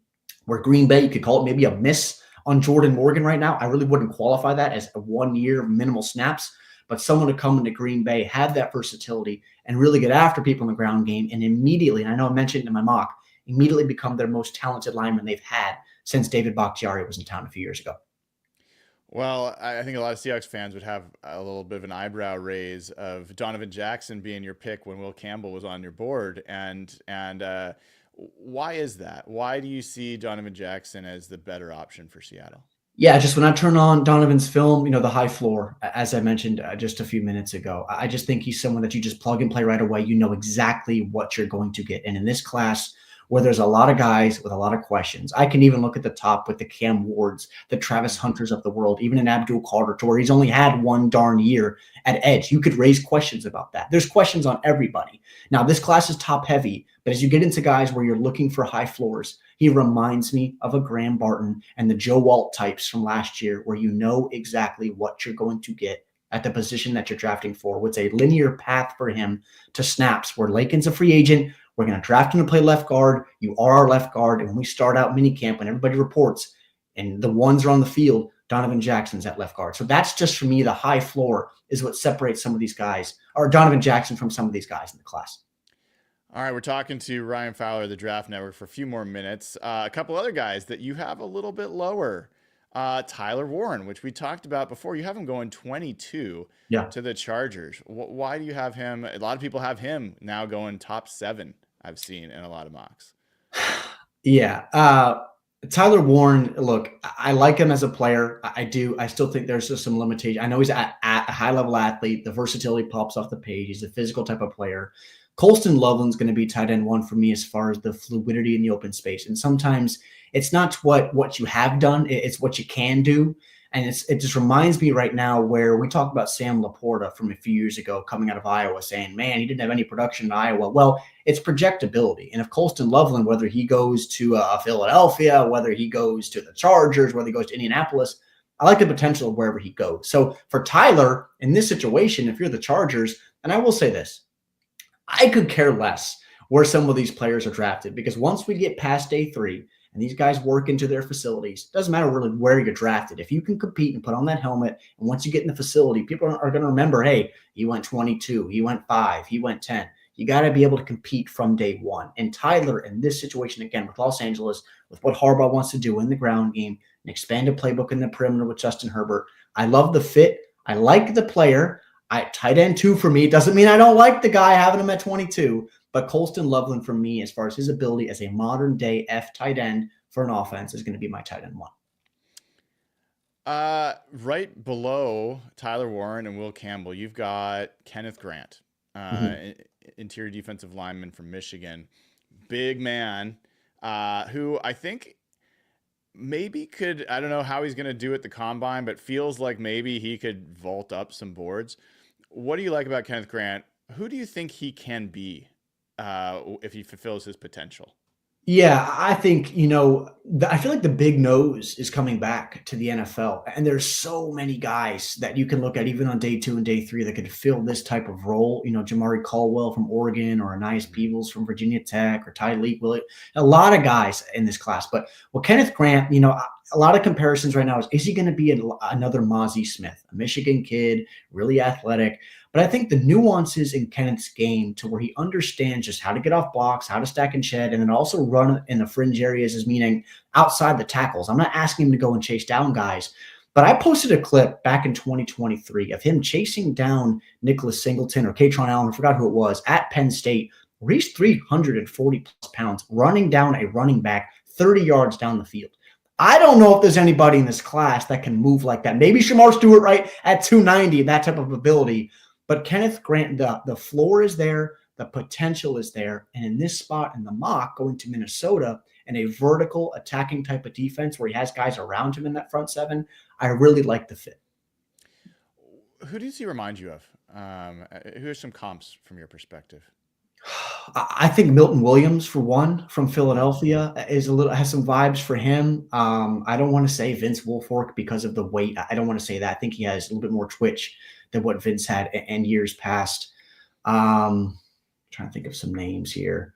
where Green Bay, you could call it maybe a miss on Jordan Morgan right now, I really wouldn't qualify that as a 1 year minimal snaps, but someone to come into Green Bay, have that versatility, and really get after people in the ground game, and immediately, and I know I mentioned it in my mock, immediately become their most talented lineman they've had since David Bakhtiari was in town a few years ago. Well, I think a lot of Seahawks fans would have a little bit of an eyebrow raise of Donovan Jackson being your pick when Will Campbell was on your board. And why is that? Why do you see Donovan Jackson as the better option for Seattle? Yeah, just when I turn on Donovan's film, the high floor, as I mentioned just a few minutes ago, I just think he's someone that you just plug and play right away. You know exactly what you're going to get. And in this class, where there's a lot of guys with a lot of questions, I can even look at the top with the Cam Wards, the Travis Hunters of the world, even an Abdul Carter, to where he's only had one darn year at edge. You could raise questions about that. There's questions on everybody. Now, this class is top heavy, but as you get into guys where you're looking for high floors, he reminds me of a Graham Barton and the Joe Walt types from last year, where you know exactly what you're going to get at the position that you're drafting for. It's a linear path for him to snaps, where Lakin's a free agent. We're going to draft him to play left guard. You are our left guard. And when we start out minicamp, when everybody reports and the ones are on the field, Donovan Jackson's at left guard. So that's just, for me, the high floor is what separates some of these guys, or Donovan Jackson, from some of these guys in the class. All right, we're talking to Ryan Fowler, the Draft Network, for a few more minutes. A couple other guys that you have a little bit lower. Tyler Warren, which we talked about before. You have him going 22 to the Chargers. Why do you have him? A lot of people have him now going top 7 I've seen in a lot of mocks. Yeah. Tyler Warren, look, I like him as a player. I do. I still think there's just some limitation. I know he's at a high-level athlete. The versatility pops off the page. He's a physical type of player. Colston Loveland's going to be tight end 1 for me as far as the fluidity in the open space. And sometimes it's not what you have done, it's what you can do. And it just reminds me right now where we talked about Sam Laporta from a few years ago coming out of Iowa saying, man, he didn't have any production in Iowa. Well, it's projectability. And if Colston Loveland, whether he goes to Philadelphia, whether he goes to the Chargers, whether he goes to Indianapolis, I like the potential of wherever he goes. So for Tyler, in this situation, if you're the Chargers, and I will say this, I could care less where some of these players are drafted, because once we get past day 3 and these guys work into their facilities, doesn't matter really where you're drafted. If you can compete and put on that helmet, and once you get in the facility, people are going to remember, hey, he went 22, he went 5, he went 10. You got to be able to compete from day 1. And Tyler, in this situation, again, with Los Angeles, with what Harbaugh wants to do in the ground game, an expanded playbook in the perimeter with Justin Herbert, I love the fit. I like the player. Tight end 2 for me. Doesn't mean I don't like the guy having him at 22, but Colston Loveland for me, as far as his ability as a modern day F tight end for an offense, is going to be my tight end 1. Right below Tyler Warren and Will Campbell, you've got Kenneth Grant, interior defensive lineman from Michigan, big man, who I think maybe could, I don't know how he's going to do at the combine, but feels like maybe he could vault up some boards. What do you like about Kenneth Grant? Who do you think he can be if he fulfills his potential? Yeah, I think, I feel like the big nose is coming back to the NFL. And there's so many guys that you can look at even on day 2 and day 3 that could fill this type of role. Jamari Caldwell from Oregon, or Anais Peebles from Virginia Tech, or Tyleek Williams. A lot of guys in this class. But Kenneth Grant, a lot of comparisons right now is he going to be another Mozzie Smith, a Michigan kid, really athletic? But I think the nuances in Kenneth's game to where he understands just how to get off blocks, how to stack and shed, and then also run in the fringe areas, is meaning outside the tackles. I'm not asking him to go and chase down guys, but I posted a clip back in 2023 of him chasing down Nicholas Singleton or Katron Allen, I forgot who it was, at Penn State, where he's 340 plus pounds, running down a running back 30 yards down the field. I don't know if there's anybody in this class that can move like that. Maybe Shamar Stewart, right, at 290, that type of ability. But Kenneth Grant, the floor is there, the potential is there. And in this spot in the mock, going to Minnesota and a vertical attacking type of defense where he has guys around him in that front 7, I really like the fit. Who does he remind you of? Who are some comps from your perspective? I think Milton Williams, for one, from Philadelphia, has some vibes for him. I don't want to say Vince Wilfork because of the weight. I don't want to say that. I think he has a little bit more twitch than what Vince had in years past. Trying to think of some names here.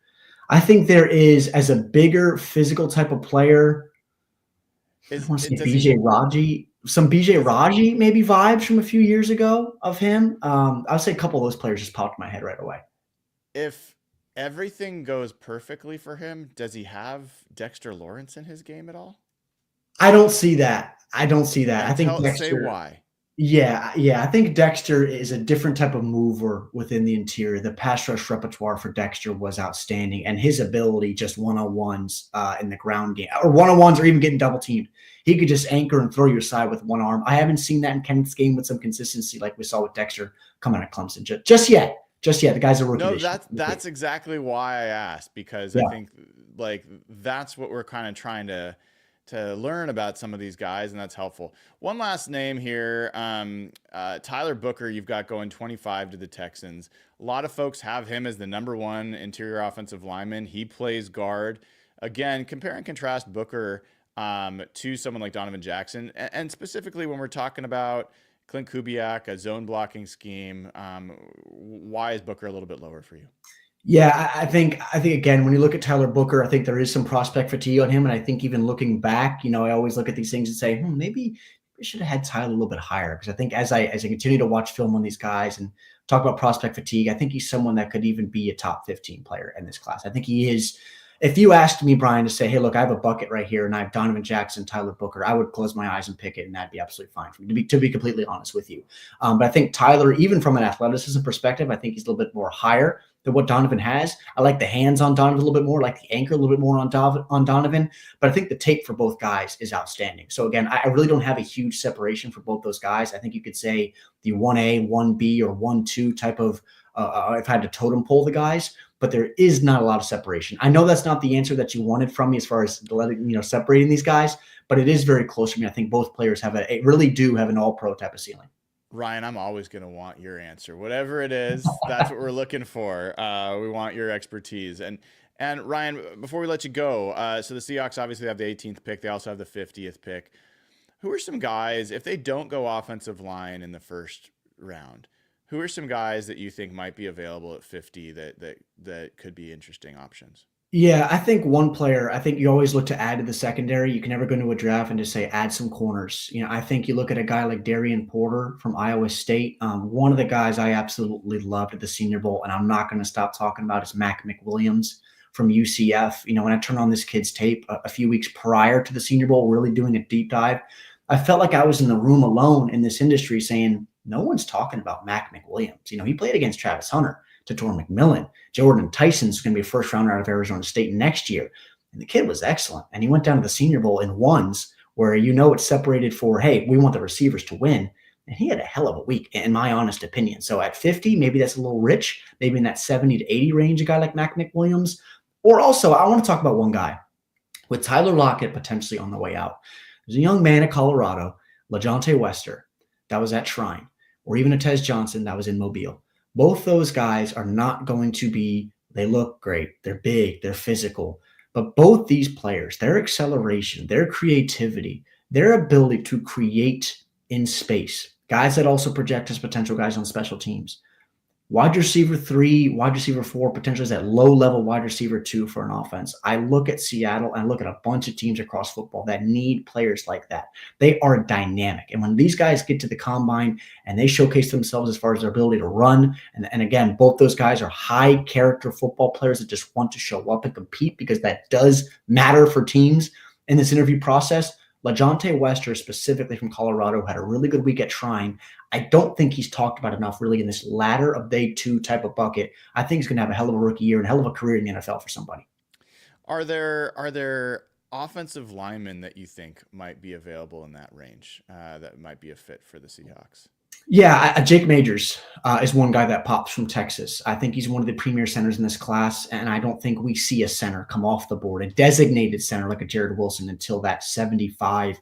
I think there is, as a bigger physical type of player, I want to say BJ Raji. Some BJ Raji maybe vibes from a few years ago of him. I'll say a couple of those players just popped in my head right away. If everything goes perfectly for him, does he have Dexter Lawrence in his game at all? I don't see that. I think Dexter, say why. Yeah. I think Dexter is a different type of mover within the interior. The pass rush repertoire for Dexter was outstanding, and his ability just one-on-ones in the ground game, or one-on-ones, or even getting double teamed. He could just anchor and throw your side with one arm. I haven't seen that in Kenneth's game with some consistency like we saw with Dexter coming out of Clemson just yet. The guy's a rookie. No, that's exactly why I asked, because I think that's what we're kind of trying to learn about some of these guys, and that's helpful. One last name here, Tyler Booker, you've got going 25 to the Texans. A lot of folks have him as the #1 interior offensive lineman. He plays guard. Again, compare and contrast Booker to someone like Donovan Jackson, and specifically when we're talking about Klint Kubiak, a zone blocking scheme, why is Booker a little bit lower for you? Yeah, I think again, when you look at Tyler Booker, I think there is some prospect fatigue on him. And I think even looking back, I always look at these things and say, maybe we should have had Tyler a little bit higher. Because I think as I continue to watch film on these guys and talk about prospect fatigue, I think he's someone that could even be a top 15 player in this class. I think he is. If you asked me, Brian, to say, hey, look, I have a bucket right here and I have Donovan Jackson, Tyler Booker, I would close my eyes and pick it, and that'd be absolutely fine for me, to be completely honest with you. But I think Tyler, even from an athleticism perspective, I think he's a little bit more higher than what Donovan has. I like the hands on Donovan a little bit more, I like the anchor a little bit more on Donovan. But I think the tape for both guys is outstanding. So again, I really don't have a huge separation for both those guys. I think you could say the 1A, 1B, or 1-2 type of if I had to totem pole the guys, but there is not a lot of separation. I know that's not the answer that you wanted from me as far as separating these guys, but it is very close to me. I think both players really do have an all-pro type of ceiling. Ryan, I'm always going to want your answer. Whatever it is, that's what we're looking for. We want your expertise. And Ryan, before we let you go, so the Seahawks obviously have the 18th pick. They also have the 50th pick. Who are some guys, if they don't go offensive line in the first round, who are some guys that you think might be available at 50 that could be interesting options? Yeah, I think one player, I think you always look to add to the secondary. You can never go into a draft and just say, add some corners. I think you look at a guy like Darian Porter from Iowa State. One of the guys I absolutely loved at the Senior Bowl, and I'm not going to stop talking about, is Mac McWilliams from UCF. When I turned on this kid's tape a few weeks prior to the Senior Bowl, really doing a deep dive, I felt like I was in the room alone in this industry saying, no one's talking about Mac McWilliams. He played against Travis Hunter, Tator McMillan. Jordan Tyson's going to be a first rounder out of Arizona State next year. And the kid was excellent. And he went down to the Senior Bowl in ones where it's separated for, hey, we want the receivers to win. And he had a hell of a week, in my honest opinion. So at 50, maybe that's a little rich. Maybe in that 70 to 80 range, a guy like Mac McWilliams. Or also, I want to talk about one guy with Tyler Lockett potentially on the way out. There's a young man at Colorado, LaJohntay Wester, that was at Shrine, or even a Tez Johnson that was in Mobile. Both those guys are not going to be, they look great, they're big, they're physical, but both these players, their acceleration, their creativity, their ability to create in space, guys that also project as potential guys on special teams. Wide receiver 3, wide receiver 4, potentially is that low-level wide receiver 2 for an offense. I look at Seattle and I look at a bunch of teams across football that need players like that. They are dynamic. And when these guys get to the combine and they showcase themselves as far as their ability to run, and again, both those guys are high-character football players that just want to show up and compete because that does matter for teams in this interview process. LaJohntay Wester, specifically from Colorado, had a really good week at Shrine. I don't think he's talked about enough really in this ladder of day 2 type of bucket. I think he's going to have a hell of a rookie year and a hell of a career in the NFL for somebody. Are there offensive linemen that you think might be available in that range that might be a fit for the Seahawks? Yeah, Jake Majors is one guy that pops from Texas. I think he's one of the premier centers in this class, and I don't think we see a center come off the board, a designated center like a Jared Wilson, until that 75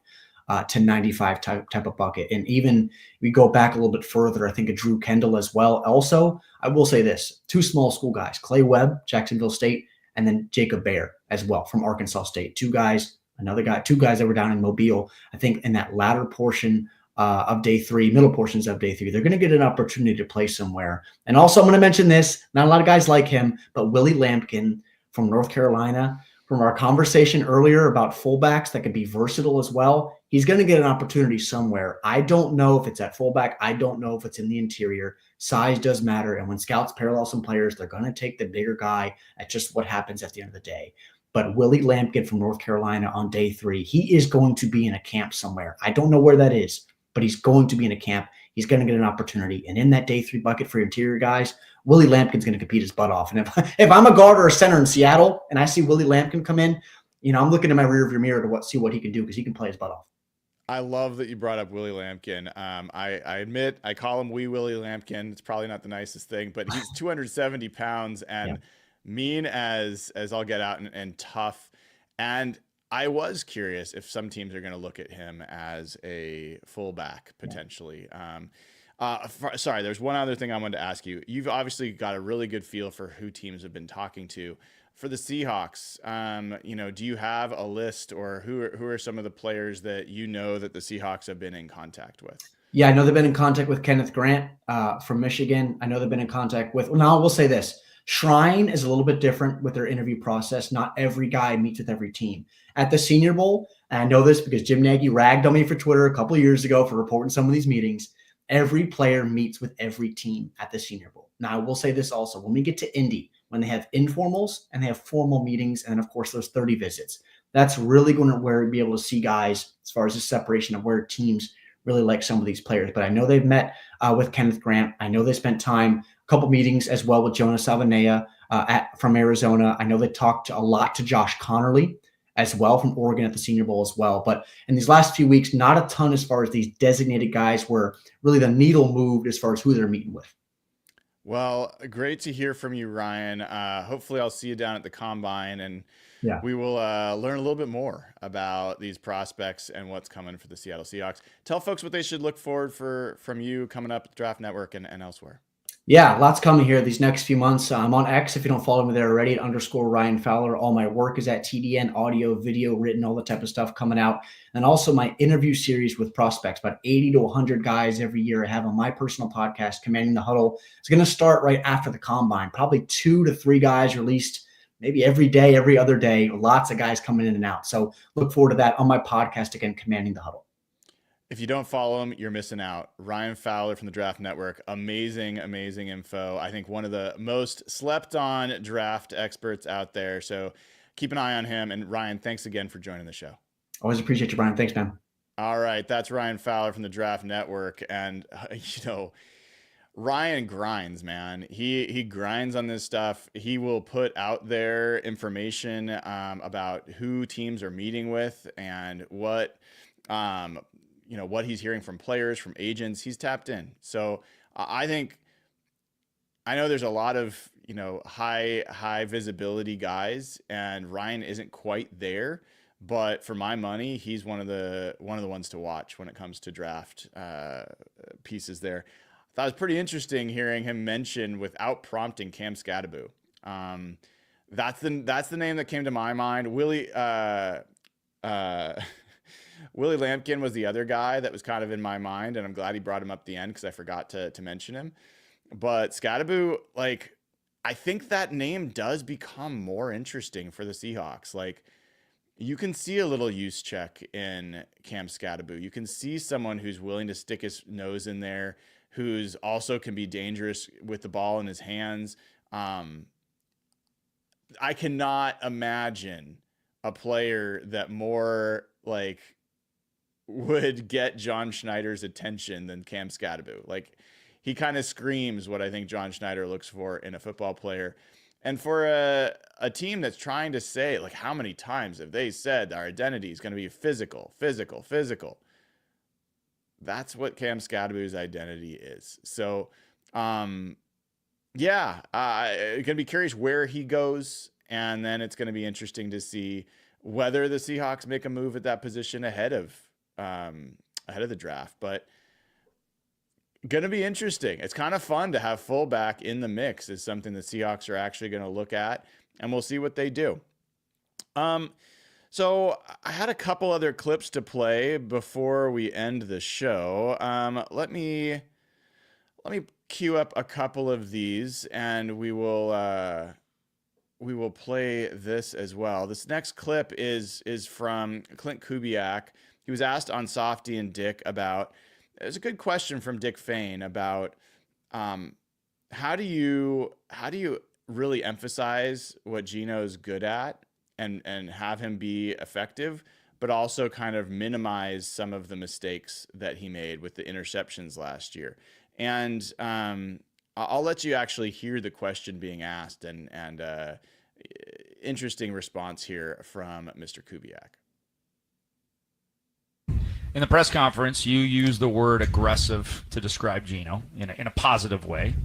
to 95 type of bucket. And even we go back a little bit further, I think a Drew Kendall as well. Also, I will say this, 2 small school guys, Clay Webb, Jacksonville State, and then Jacob Baer as well from Arkansas State. 2 guys that were down in Mobile. I think in that latter portion of day 3, middle portions of day 3, they're going to get an opportunity to play somewhere. And also, I'm going to mention this, not a lot of guys like him, but Willie Lampkin from North Carolina, from our conversation earlier about fullbacks that can be versatile as well. He's going to get an opportunity somewhere. I don't know if it's at fullback. I don't know if it's in the interior. Size does matter. And when scouts parallel some players, they're going to take the bigger guy at just what happens at the end of the day. But Willie Lampkin from North Carolina on day 3, he is going to be in a camp somewhere. I don't know where that is, but he's going to be in a camp. He's going to get an opportunity. And in that day 3 bucket for interior guys, Willie Lampkin's going to compete his butt off. And if I'm a guard or a center in Seattle and I see Willie Lampkin come in, I'm looking in my rearview mirror to see what he can do, because he can play his butt off. I love that you brought up Willie Lampkin. I admit I call him Wee Willie Lampkin. It's probably not the nicest thing, but he's 270 pounds and mean as all get out and tough. And I was curious if some teams are going to look at him as a fullback potentially. Sorry, there's one other thing I wanted to ask you. You've obviously got a really good feel for who teams have been talking to. For the Seahawks, do you have a list, or who are some of the players that that the Seahawks have been in contact with? Yeah, I know they've been in contact with Kenneth Grant from Michigan. I know they've been in contact with, now I will say this, Shrine is a little bit different with their interview process. Not every guy meets with every team. At the Senior Bowl, and I know this because Jim Nagy ragged on me for Twitter a couple of years ago for reporting some of these meetings, every player meets with every team at the Senior Bowl. Now, I will say this also, when we get to Indy, when they have informals and they have formal meetings, and of course those 30 visits, that's really going to where be able to see guys as far as the separation of where teams really like some of these players. But I know they've met with Kenneth Grant. I know they spent time, a couple meetings as well with Jonas Salvanea from Arizona. I know they talked a lot to Josh Connerly as well from Oregon at the Senior Bowl as well. But in these last few weeks, not a ton as far as these designated guys where really the needle moved as far as who they're meeting with. Well, great to hear from you, Ryan. Hopefully I'll see you down at the Combine, and we will learn a little bit more about these prospects and what's coming for the Seattle Seahawks. Tell folks what they should look forward from you coming up at the Draft Network and elsewhere. Yeah, lots coming here these next few months. I'm on X if you don't follow me there already, @_Ryan Fowler. All my work is at TDN, audio, video, written, all the type of stuff coming out. And also my interview series with prospects, about 80 to 100 guys every year I have on my personal podcast, Commanding the Huddle. It's going to start right after the Combine, probably 2 to 3 guys released maybe every day, every other day. Lots of guys coming in and out. So look forward to that on my podcast, again, Commanding the Huddle. If you don't follow him, you're missing out. Ryan Fowler from the Draft Network. Amazing, amazing info. I think one of the most slept on draft experts out there. So keep an eye on him. And Ryan, thanks again for joining the show. Always appreciate you, Brian. Thanks, man. All right. That's Ryan Fowler from the Draft Network. And, Ryan grinds, man. He grinds on this stuff. He will put out there information about who teams are meeting with and what he's hearing from players, from agents. He's tapped in. So I know there's a lot of, high visibility guys, and Ryan isn't quite there, but for my money, he's one of the ones to watch when it comes to draft pieces there. I thought it was pretty interesting hearing him mention, without prompting, Cam Scadaboo. That's the name that came to my mind. Willie Lampkin was the other guy that was kind of in my mind, and I'm glad he brought him up at the end because I forgot to mention him. But Scadaboo, I think that name does become more interesting for the Seahawks. You can see a little use check in Cam Scadaboo. You can see someone who's willing to stick his nose in there, who's also can be dangerous with the ball in his hands. I cannot imagine a player that more would get John Schneider's attention than Cam Scadaboo. He kind of screams what I think John Schneider looks for in a football player. And for a team that's trying to say, how many times have they said our identity is going to be physical? That's what Cam Scadaboo's identity is. So, going to be curious where he goes, and then it's going to be interesting to see whether the Seahawks make a move at that position ahead of the draft. But going to be interesting. It's kind of fun to have fullback in the mix is something the Seahawks are actually going to look at, and we'll see what they do. So I had a couple other clips to play before we end the show. Let me queue up a couple of these, and we will play this as well. This next clip is from Klint Kubiak. He was asked on Softy and Dick about, it was a good question from Dick Fain about how do you really emphasize what Geno's good at and have him be effective, but also kind of minimize some of the mistakes that he made with the interceptions last year. And I'll let you actually hear the question being asked, and interesting response here from Mr. Kubiak. In the press conference, you used the word aggressive to describe Geno in a positive way.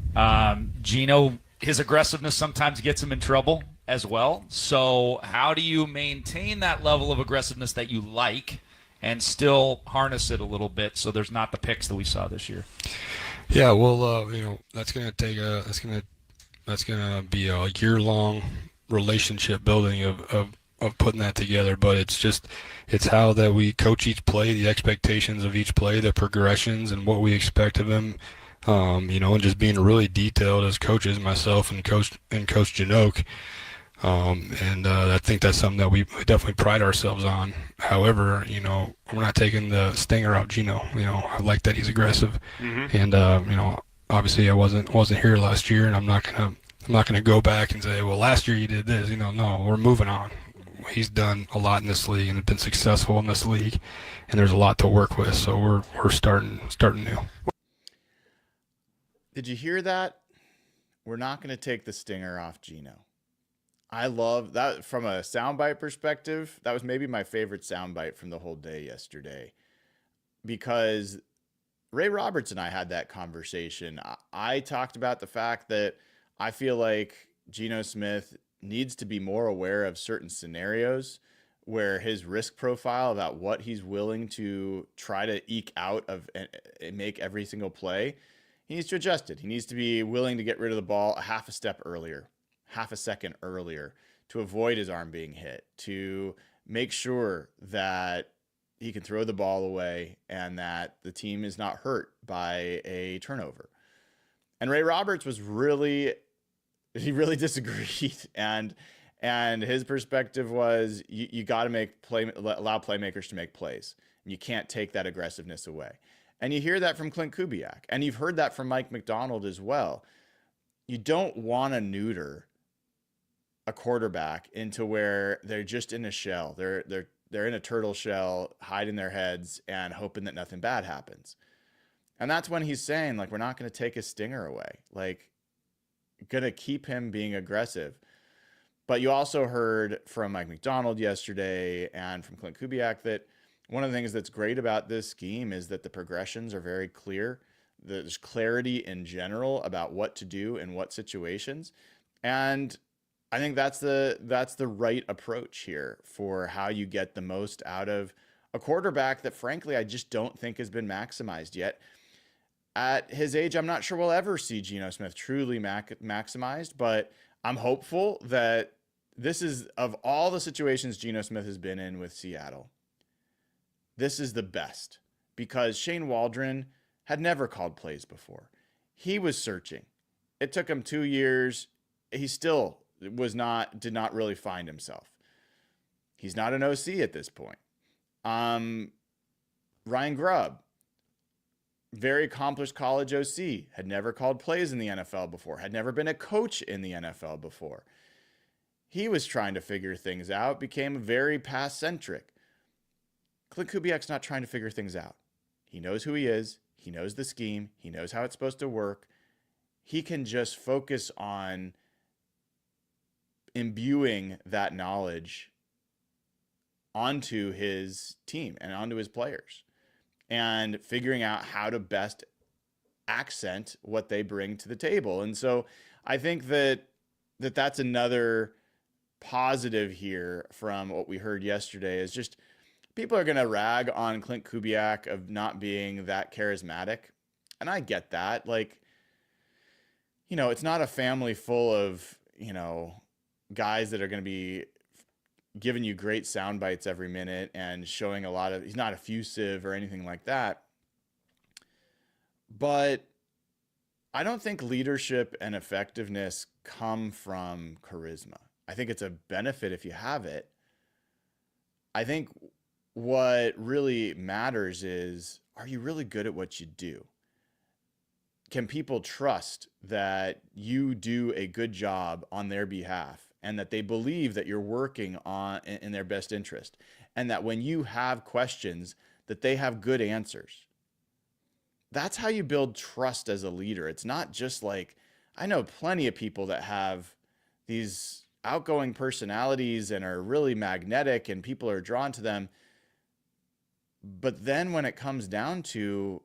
Geno, his aggressiveness sometimes gets him in trouble as well. So how do you maintain that level of aggressiveness that you like and still harness it a little bit so there's not the picks that we saw this year? Yeah, well, that's gonna be a year-long relationship building of putting that together. But it's how that we coach each play, the expectations of each play, the progressions, and what we expect of him. And just being really detailed as coaches, myself and Coach Janoke. I think that's something that we definitely pride ourselves on. However, we're not taking the stinger out Geno. I like that he's aggressive, and obviously I wasn't here last year, and I'm not gonna go back and say, well, last year you did this. No, we're moving on. he's done a lot in this league and been successful in this league, and there's a lot to work with. So we're starting new. Did you hear that? We're not going to take the stinger off Geno. I love that from a soundbite perspective. That was maybe my favorite soundbite from the whole day yesterday, because Ray Roberts and I had that conversation. I talked about the fact that I feel like Geno Smith needs to be more aware of certain scenarios where his risk profile about what he's willing to try to eke out of and make every single play, he needs to adjust it. He needs to be willing to get rid of the ball a half a step earlier, half a second earlier, to avoid his arm being hit, to make sure that he can throw the ball away and that the team is not hurt by a turnover. And Ray Roberts was really disagreed. And his perspective was you got to allow playmakers to make plays. And you can't take that aggressiveness away. And you hear that from Klint Kubiak, and you've heard that from Mike McDonald as well. You don't want to neuter a quarterback into where they're just in a shell. They're in a turtle shell, hiding their heads and hoping that nothing bad happens. And that's when he's saying, like, we're not going to take his stinger away. Like, going to keep him being aggressive. But you also heard from Mike McDonald yesterday and from Klint Kubiak that one of the things that's great about this scheme is that the progressions are very clear. There's clarity in general about what to do in what situations. And I think that's the right approach here for how you get the most out of a quarterback that, frankly, I just don't think has been maximized yet. At his age, I'm not sure we'll ever see Geno Smith truly maximized, but I'm hopeful that this is, of all the situations Geno Smith has been in with Seattle, this is the best, because Shane Waldron had never called plays before. He was searching. It took him 2 years. He still did not really find himself. He's not an OC at this point. Ryan Grubb, very accomplished college OC, had never called plays in the NFL before, had never been a coach in the NFL before. He was trying to figure things out, became very pass-centric. Klint Kubiak's not trying to figure things out. He knows who he is. He knows the scheme. He knows how it's supposed to work. He can just focus on imbuing that knowledge onto his team and onto his players and figuring out how to best accent what they bring to the table. And so I think that's another positive here from what we heard yesterday is just people are going to rag on Klint Kubiak of not being that charismatic. And I get that. Like, it's not a family full of, guys that are going to be giving you great sound bites every minute and showing he's not effusive or anything like that. But I don't think leadership and effectiveness come from charisma. I think it's a benefit if you have it. I think what really matters is, are you really good at what you do? Can people trust that you do a good job on their behalf and that they believe that you're working in their best interest, and that when you have questions that they have good answers? That's how you build trust as a leader. It's not just like, I know plenty of people that have these outgoing personalities and are really magnetic and people are drawn to them. But then when it comes down to,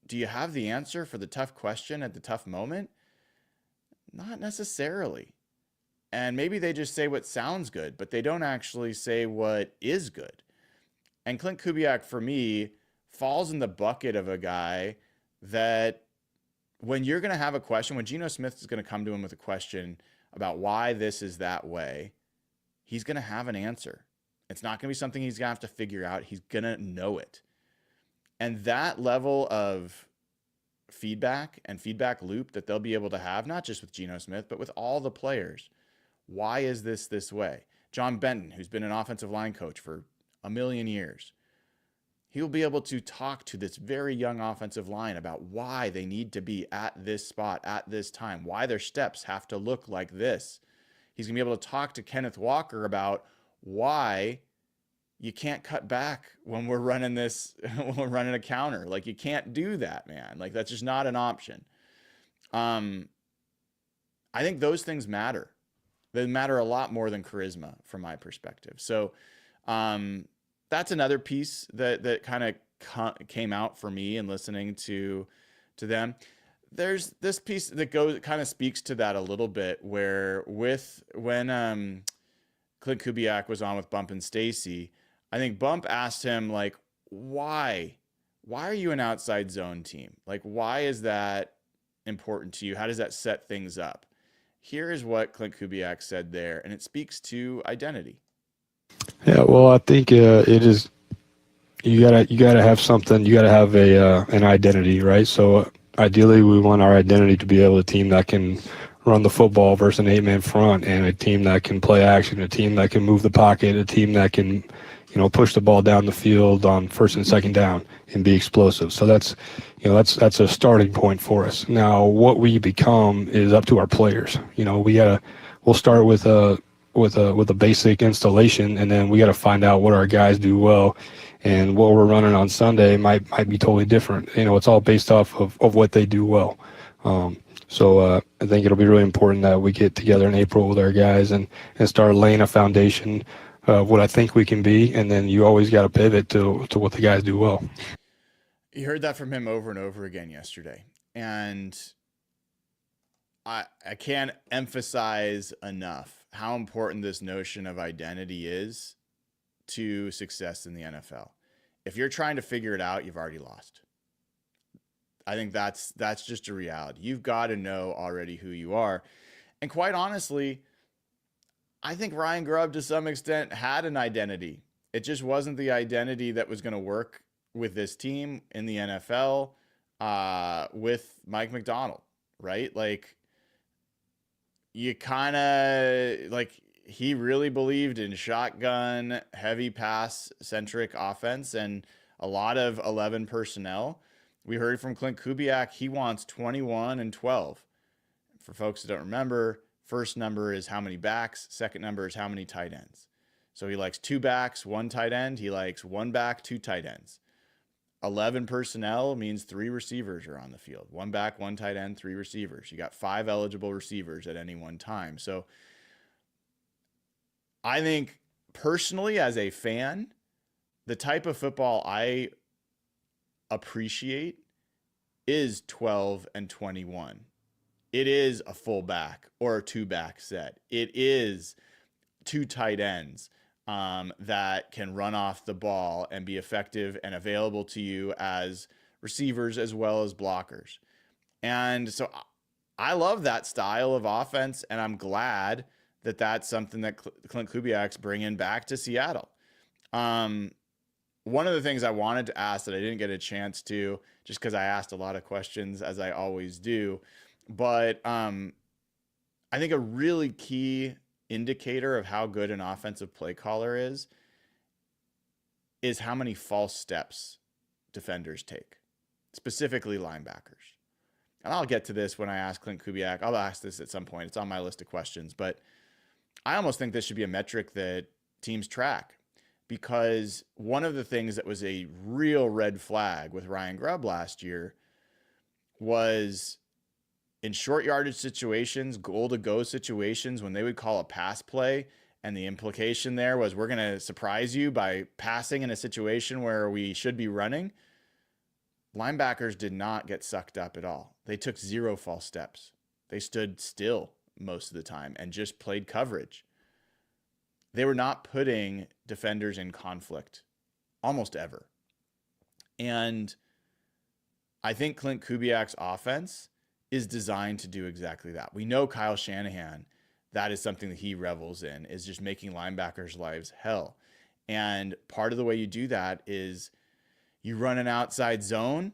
do you have the answer for the tough question at the tough moment? Not necessarily. And maybe they just say what sounds good, but they don't actually say what is good. And Klint Kubiak, for me, falls in the bucket of a guy that when you're going to have a question, when Geno Smith is going to come to him with a question about why this is that way, he's going to have an answer. It's not going to be something he's going to have to figure out. He's going to know it. And that level of feedback and feedback loop that they'll be able to have, not just with Geno Smith, but with all the players. Why is this way? John Benton, who's been an offensive line coach for a million years, he'll be able to talk to this very young offensive line about why they need to be at this spot at this time, why their steps have to look like this. He's going to be able to talk to Kenneth Walker about why you can't cut back when we're running this, when we're running a counter. Like, you can't do that, man. Like, that's just not an option. I think those things matter. They matter a lot more than charisma from my perspective. So that's another piece that kind of came out for me in listening to them. There's this piece that kind of speaks to that a little bit, where when Klint Kubiak was on with Bump and Stacy, I think Bump asked him, like, why are you an outside zone team? Like, why is that important to you? How does that set things up? Here is what Klint Kubiak said there, and it speaks to identity. Yeah, well, I think it is. You gotta have something. You gotta have an identity, right? So ideally, we want our identity to be able a team that can run the football versus an 8-man front, and a team that can play action, a team that can move the pocket, a team that can, push the ball down the field on first and second down and be explosive. So that's a starting point for us. Now, what we become is up to our players. We'll start with a basic installation, and then we got to find out what our guys do well, and what we're running on Sunday might be totally different. It's all based off of what they do well. So I think it'll be really important that we get together in April with our guys and start laying a foundation of what I think we can be, and then you always got to pivot to what the guys do well. You heard that from him over and over again yesterday, and I can't emphasize enough how important this notion of identity is to success in the NFL. If you're trying to figure it out, you've already lost. I think that's just a reality. You've got to know already who you are. And quite honestly, I think Ryan Grubb to some extent had an identity. It just wasn't the identity that was going to work with this team in the NFL with Mike McDonald, right? Like, you kind of, like, he really believed in shotgun, heavy pass centric offense and a lot of 11 personnel. We heard from Klint Kubiak, he wants 21 and 12. For folks that don't remember, first number is how many backs, second number is how many tight ends. So he likes 2 backs, 1 tight end. He likes 1 back, 2 tight ends. 11 personnel means 3 receivers are on the field. 1 back, 1 tight end, 3 receivers. You got 5 eligible receivers at any one time. So I think personally, as a fan, the type of football I appreciate is 12 and 21. It is a full back or a 2-back set. It is 2 tight ends that can run off the ball and be effective and available to you as receivers as well as blockers. And so I love that style of offense, and I'm glad that that's something that Klint Kubiak's bringing back to Seattle. One of the things I wanted to ask that I didn't get a chance to, just because I asked a lot of questions, as I always do, but I think a really key indicator of how good an offensive play caller is how many false steps defenders take, specifically linebackers. And I'll get to this when I ask Klint Kubiak. I'll ask this at some point. It's on my list of questions, but I almost think this should be a metric that teams track, because one of the things that was a real red flag with Ryan Grubb last year was in short yardage situations, goal to go situations, when they would call a pass play and the implication there was we're going to surprise you by passing in a situation where we should be running, linebackers did not get sucked up at all. They took 0 false steps. They stood still most of the time and just played coverage. They were not putting defenders in conflict almost ever. And I think Klint Kubiak's offense is designed to do exactly that. We know Kyle Shanahan, that is something that he revels in, is just making linebackers' lives hell. And part of the way you do that is you run an outside zone.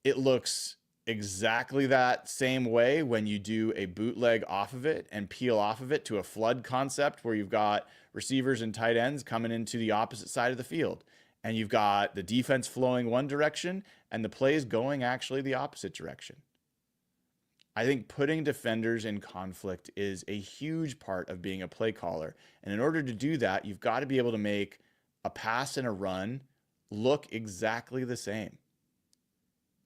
It looks exactly that same way when you do a bootleg off of it and peel off of it to a flood concept where you've got receivers and tight ends coming into the opposite side of the field. And you've got the defense flowing one direction and the plays going actually the opposite direction. I think putting defenders in conflict is a huge part of being a play caller. And in order to do that, you've got to be able to make a pass and a run look exactly the same.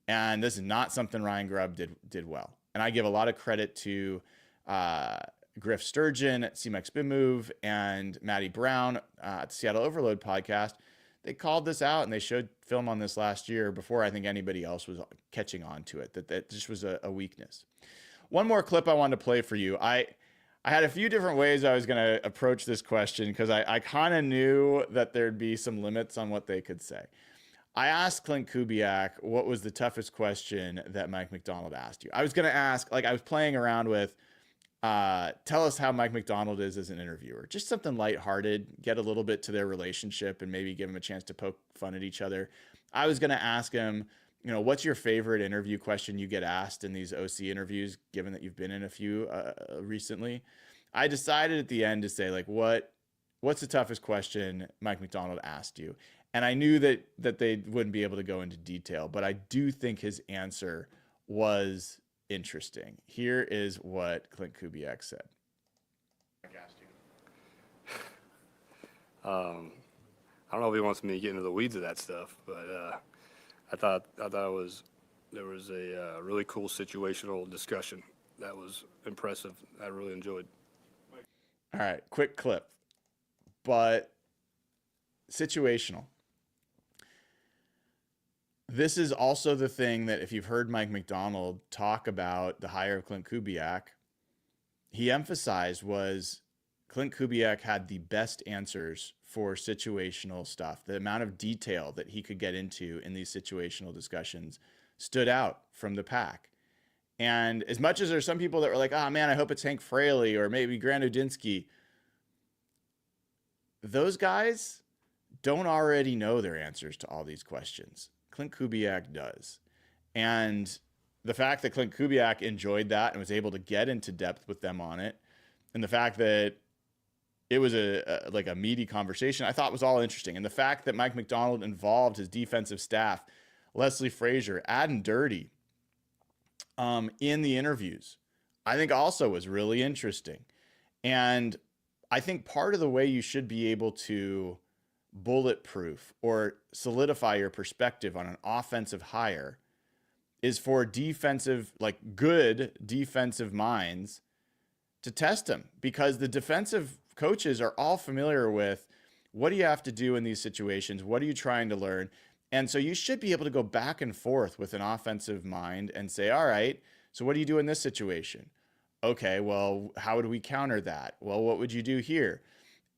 And this is not something Ryan Grubb did well. And I give a lot of credit to Griff Sturgeon at CMAX Spin Move and Matty Brown at the Seattle Overload podcast. They called this out and they showed film on this last year before I think anybody else was catching on to it, that just was a weakness. One more clip I wanted to play for you. I had a few different ways I was going to approach this question because I kind of knew that there'd be some limits on what they could say. I asked Klint Kubiak what was the toughest question that Mike Macdonald asked you. I was going to ask, like I was playing around with, tell us how Mike Macdonald is as an interviewer. Just something lighthearted, get a little bit to their relationship and maybe give them a chance to poke fun at each other. I was going to ask him, what's your favorite interview question you get asked in these OC interviews, given that you've been in a few recently. I decided at the end to say, like, what's the toughest question Mike Macdonald asked you? And I knew that they wouldn't be able to go into detail, but I do think his answer was interesting. Here is what Klint Kubiak said. I don't know if he wants me to get into the weeds of that stuff, but I thought there was a really cool situational discussion that was impressive. I really enjoyed. All right, quick clip, but situational. This is also the thing that if you've heard Mike Macdonald talk about the hire of Klint Kubiak, he emphasized was Klint Kubiak had the best answers for situational stuff. The amount of detail that he could get into in these situational discussions stood out from the pack. And as much as there's some people that were like, oh man, I hope it's Hank Fraley or maybe Grant Udinsky, those guys don't already know their answers to all these questions. Klint Kubiak does. And the fact that Klint Kubiak enjoyed that and was able to get into depth with them on it, and the fact that it was a meaty conversation, I thought was all interesting. And the fact that Mike Macdonald involved his defensive staff, Leslie Frazier, Adam Dirty, in the interviews, I think also was really interesting. And I think part of the way you should be able to bulletproof or solidify your perspective on an offensive hire is for good defensive minds to test him, because the defensive coaches are all familiar with what do you have to do in these situations? What are you trying to learn? And so you should be able to go back and forth with an offensive mind and say, all right, so what do you do in this situation? Okay, well, how would we counter that? Well, what would you do here?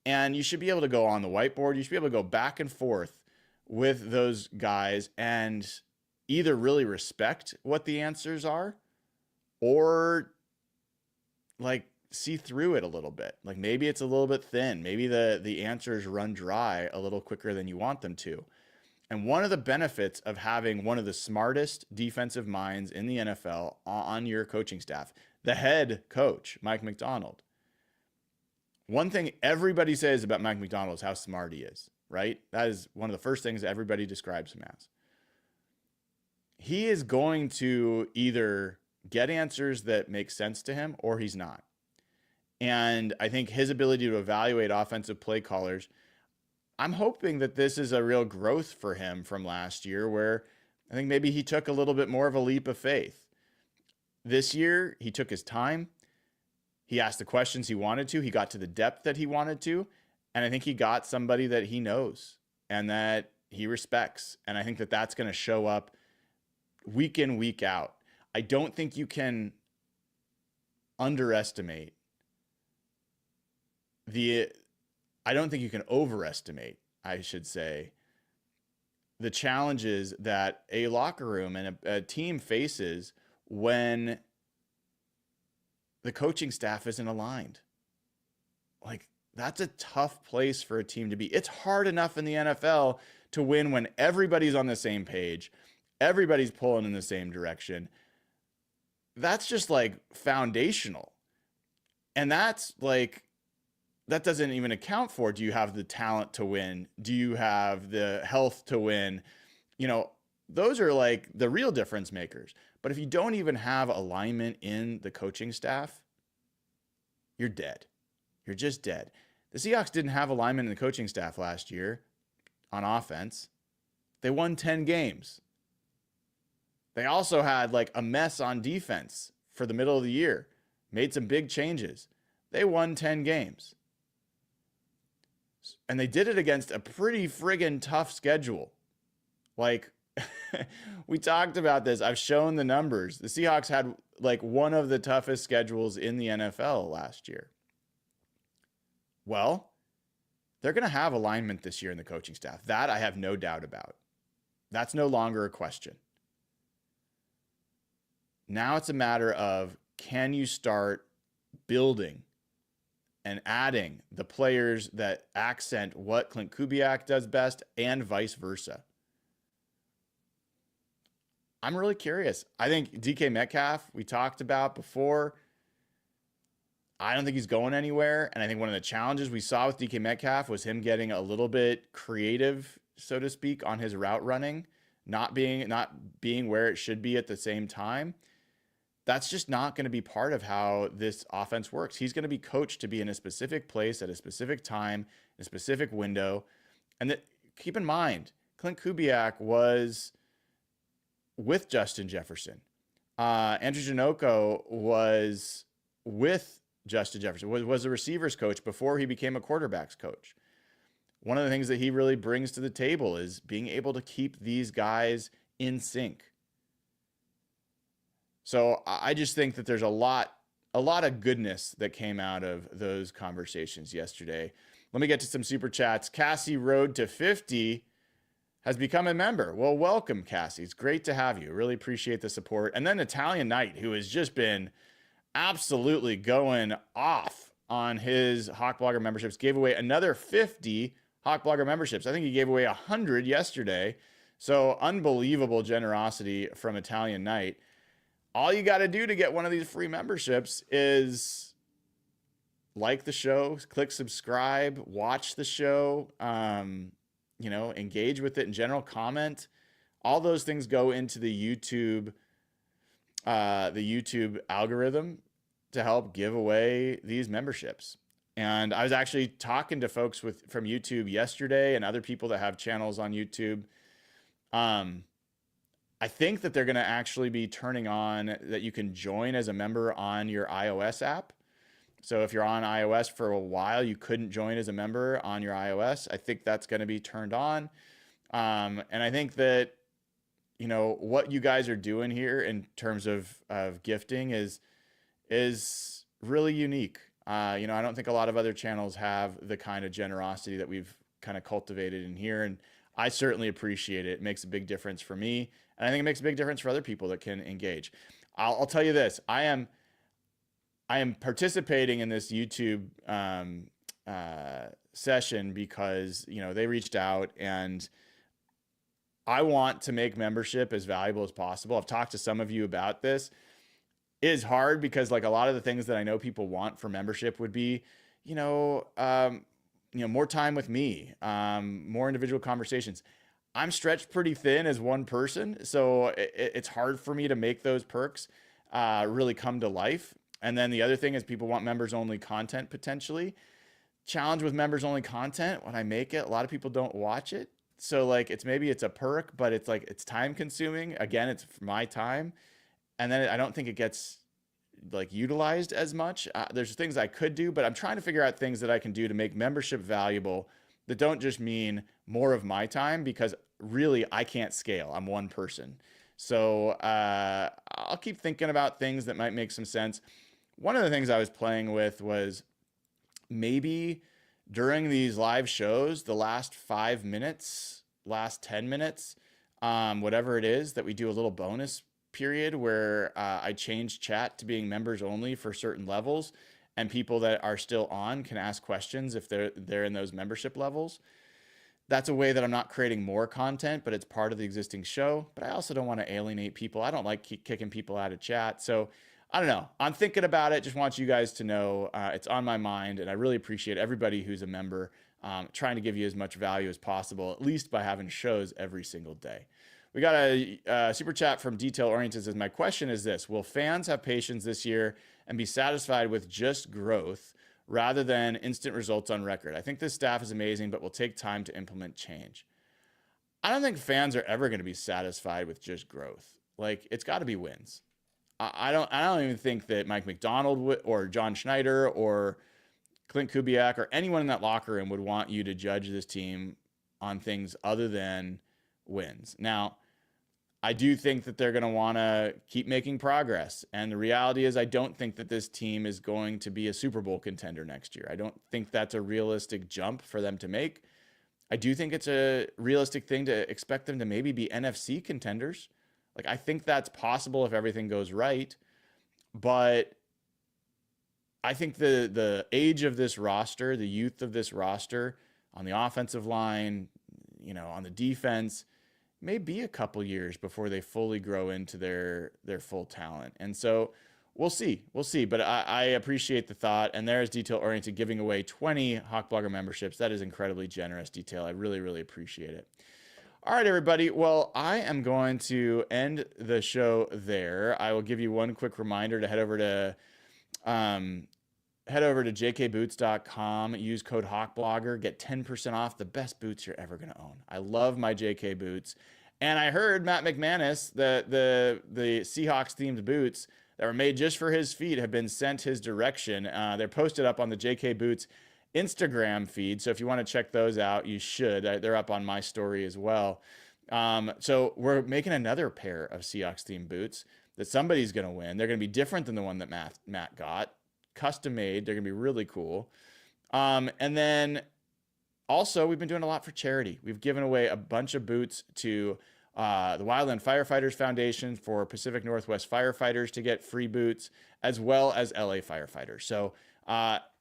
And you should be able to go on the whiteboard. You should be able to go back and forth with those guys and either really respect what the answers are or like see through it a little bit. Like maybe it's a little bit thin. Maybe the answers run dry a little quicker than you want them to. And one of the benefits of having one of the smartest defensive minds in the NFL on your coaching staff, the head coach, Mike Macdonald. One thing everybody says about Mike Macdonald is how smart he is, right? That is one of the first things everybody describes him as. He is going to either get answers that make sense to him or he's not. And I think his ability to evaluate offensive play callers, I'm hoping that this is a real growth for him from last year, where I think maybe he took a little bit more of a leap of faith. This year, he took his time. He asked the questions he wanted to. He got to the depth that he wanted to. And I think he got somebody that he knows and that he respects. And I think that that's going to show up week in, week out. I don't think you can underestimate I don't think you can overestimate, I should say, the challenges that a locker room and a team faces when the coaching staff isn't aligned. Like, that's a tough place for a team to be. It's hard enough in the NFL to win when everybody's on the same page, everybody's pulling in the same direction. That's just like foundational. And that's like, that doesn't even account for, do you have the talent to win? Do you have the health to win? You know, those are like the real difference makers. But if you don't even have alignment in the coaching staff, you're dead. You're just dead. The Seahawks didn't have alignment in the coaching staff last year on offense. They won 10 games. They also had like a mess on defense for the middle of the year, made some big changes. They won 10 games. And they did it against a pretty friggin' tough schedule. Like, we talked about this. I've shown the numbers. The Seahawks had like one of the toughest schedules in the NFL last year. Well, they're going to have alignment this year in the coaching staff. That I have no doubt about. That's no longer a question. Now it's a matter of, can you start building and adding the players that accent what Klint Kubiak does best and vice versa? I'm really curious. I think DK Metcalf, we talked about before, I don't think he's going anywhere. And I think one of the challenges we saw with DK Metcalf was him getting a little bit creative, so to speak, on his route running, not being where it should be at the same time. That's just not going to be part of how this offense works. He's going to be coached to be in a specific place at a specific time, in a specific window. And keep in mind, Klint Kubiak was with Justin Jefferson. Andrew Janocko was with Justin Jefferson, was a receivers coach before he became a quarterbacks coach. One of the things that he really brings to the table is being able to keep these guys in sync. So I just think that there's a lot of goodness that came out of those conversations yesterday. Let me get to some super chats. Cassie Road to 50 has become a member. Well, welcome, Cassie. It's great to have you. Really appreciate the support. And then Italian Knight, who has just been absolutely going off on his Hawk Blogger memberships, gave away another 50 Hawk Blogger memberships. I think he gave away 100 yesterday. So unbelievable generosity from Italian Knight. All you got to do to get one of these free memberships is like the show, click subscribe, watch the show, engage with it in general, comment. All those things go into the YouTube algorithm to help give away these memberships. And I was actually talking to folks from YouTube yesterday and other people that have channels on YouTube. I think that they're going to actually be turning on that you can join as a member on your iOS app. So if you're on iOS for a while, you couldn't join as a member on your iOS. I think that's going to be turned on. And I think that, what you guys are doing here in terms of gifting is really unique. I don't think a lot of other channels have the kind of generosity that we've kind of cultivated in here. And I certainly appreciate it. It makes a big difference for me. And I think it makes a big difference for other people that can engage. I'll tell you this. I am participating in this YouTube session because, they reached out and I want to make membership as valuable as possible. I've talked to some of you about this. It is hard because like a lot of the things that I know people want for membership would be, more time with me, more individual conversations. I'm stretched pretty thin as one person, so it's hard for me to make those perks really come to life. And then the other thing is people want members-only content potentially. Challenge with members-only content, when I make it, a lot of people don't watch it. So like it's a perk, but it's time-consuming. Again, it's my time. And then I don't think it gets like utilized as much. There's things I could do, but I'm trying to figure out things that I can do to make membership valuable that don't just mean more of my time, because really I can't scale. I'm one person. So I'll keep thinking about things that might make some sense. One of the things I was playing with was maybe during these live shows, the last 5 minutes, last 10 minutes, whatever it is, that we do a little bonus period where I change chat to being members only for certain levels, and people that are still on can ask questions if they're in those membership levels. That's a way that I'm not creating more content, but it's part of the existing show. But I also don't want to alienate people. I don't like kicking people out of chat. So I don't know. I'm thinking about it. Just want you guys to know it's on my mind, and I really appreciate everybody who's a member, trying to give you as much value as possible, at least by having shows every single day. We got a super chat from Detail Oriented says, my question is this: will fans have patience this year and be satisfied with just growth rather than instant results on record? I think this staff is amazing, but will take time to implement change. I don't think fans are ever going to be satisfied with just growth. Like, it's got to be wins. I don't even think that Mike McDonald or John Schneider or Klint Kubiak or anyone in that locker room would want you to judge this team on things other than wins. Now, I do think that they're going to want to keep making progress. And the reality is, I don't think that this team is going to be a Super Bowl contender next year. I don't think that's a realistic jump for them to make. I do think it's a realistic thing to expect them to maybe be NFC contenders. Like, I think that's possible if everything goes right. But I think the age of this roster, the youth of this roster on the offensive line, on the defense, may be a couple years before they fully grow into their full talent. And so we'll see. But I appreciate the thought. And there's Detail Oriented giving away 20 Hawk Blogger memberships. That is incredibly generous, Detail. I really, really appreciate it. All right, everybody. Well, I am going to end the show there. I will give you one quick reminder to head over to jkboots.com, use code HawkBlogger, get 10% off the best boots you're ever going to own. I love my JK boots. And I heard Matt McManus, the Seahawks themed boots that were made just for his feet have been sent his direction. They're posted up on the JK Boots Instagram feed. So if you want to check those out, you should. They're up on my story as well. So we're making another pair of Seahawks themed boots that somebody's going to win. They're going to be different than the one that Matt got. Custom made. They're going to be really cool. And then also, we've been doing a lot for charity. We've given away a bunch of boots to the Wildland Firefighters Foundation for Pacific Northwest firefighters to get free boots, as well as LA firefighters. So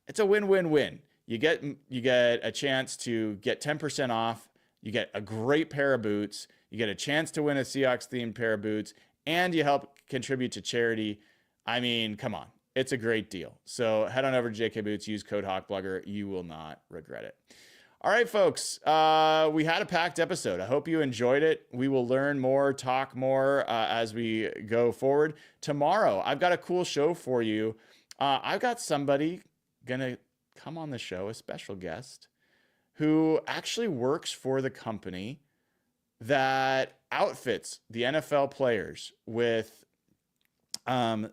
it's a win-win-win. You get a chance to get 10% off. You get a great pair of boots. You get a chance to win a Seahawks-themed pair of boots, and you help contribute to charity. I mean, come on. It's a great deal. So head on over to JK Boots, use code HawkBlogger. You will not regret it. All right, folks, we had a packed episode. I hope you enjoyed it. We will learn more, talk more as we go forward. Tomorrow, I've got a cool show for you. I've got somebody going to come on the show, a special guest, who actually works for the company that outfits the NFL players with all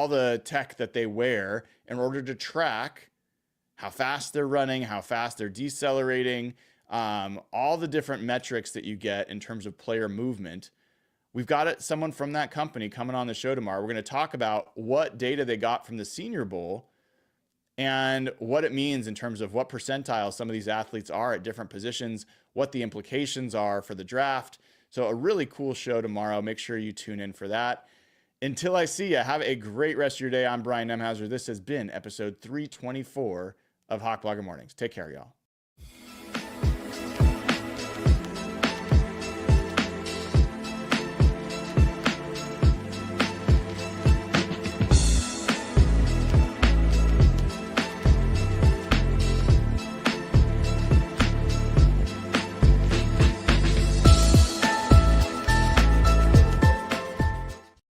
the tech that they wear in order to track how fast they're running, how fast they're decelerating, all the different metrics that you get in terms of player movement. We've got someone from that company coming on the show tomorrow. We're going to talk about what data they got from the Senior Bowl and what it means in terms of what percentile some of these athletes are at different positions, what the implications are for the draft. So a really cool show tomorrow. Make sure you tune in for that. Until I see you, have a great rest of your day. I'm Brian Nemhauser. This has been episode 324 of Hawk Blogger Mornings. Take care, y'all.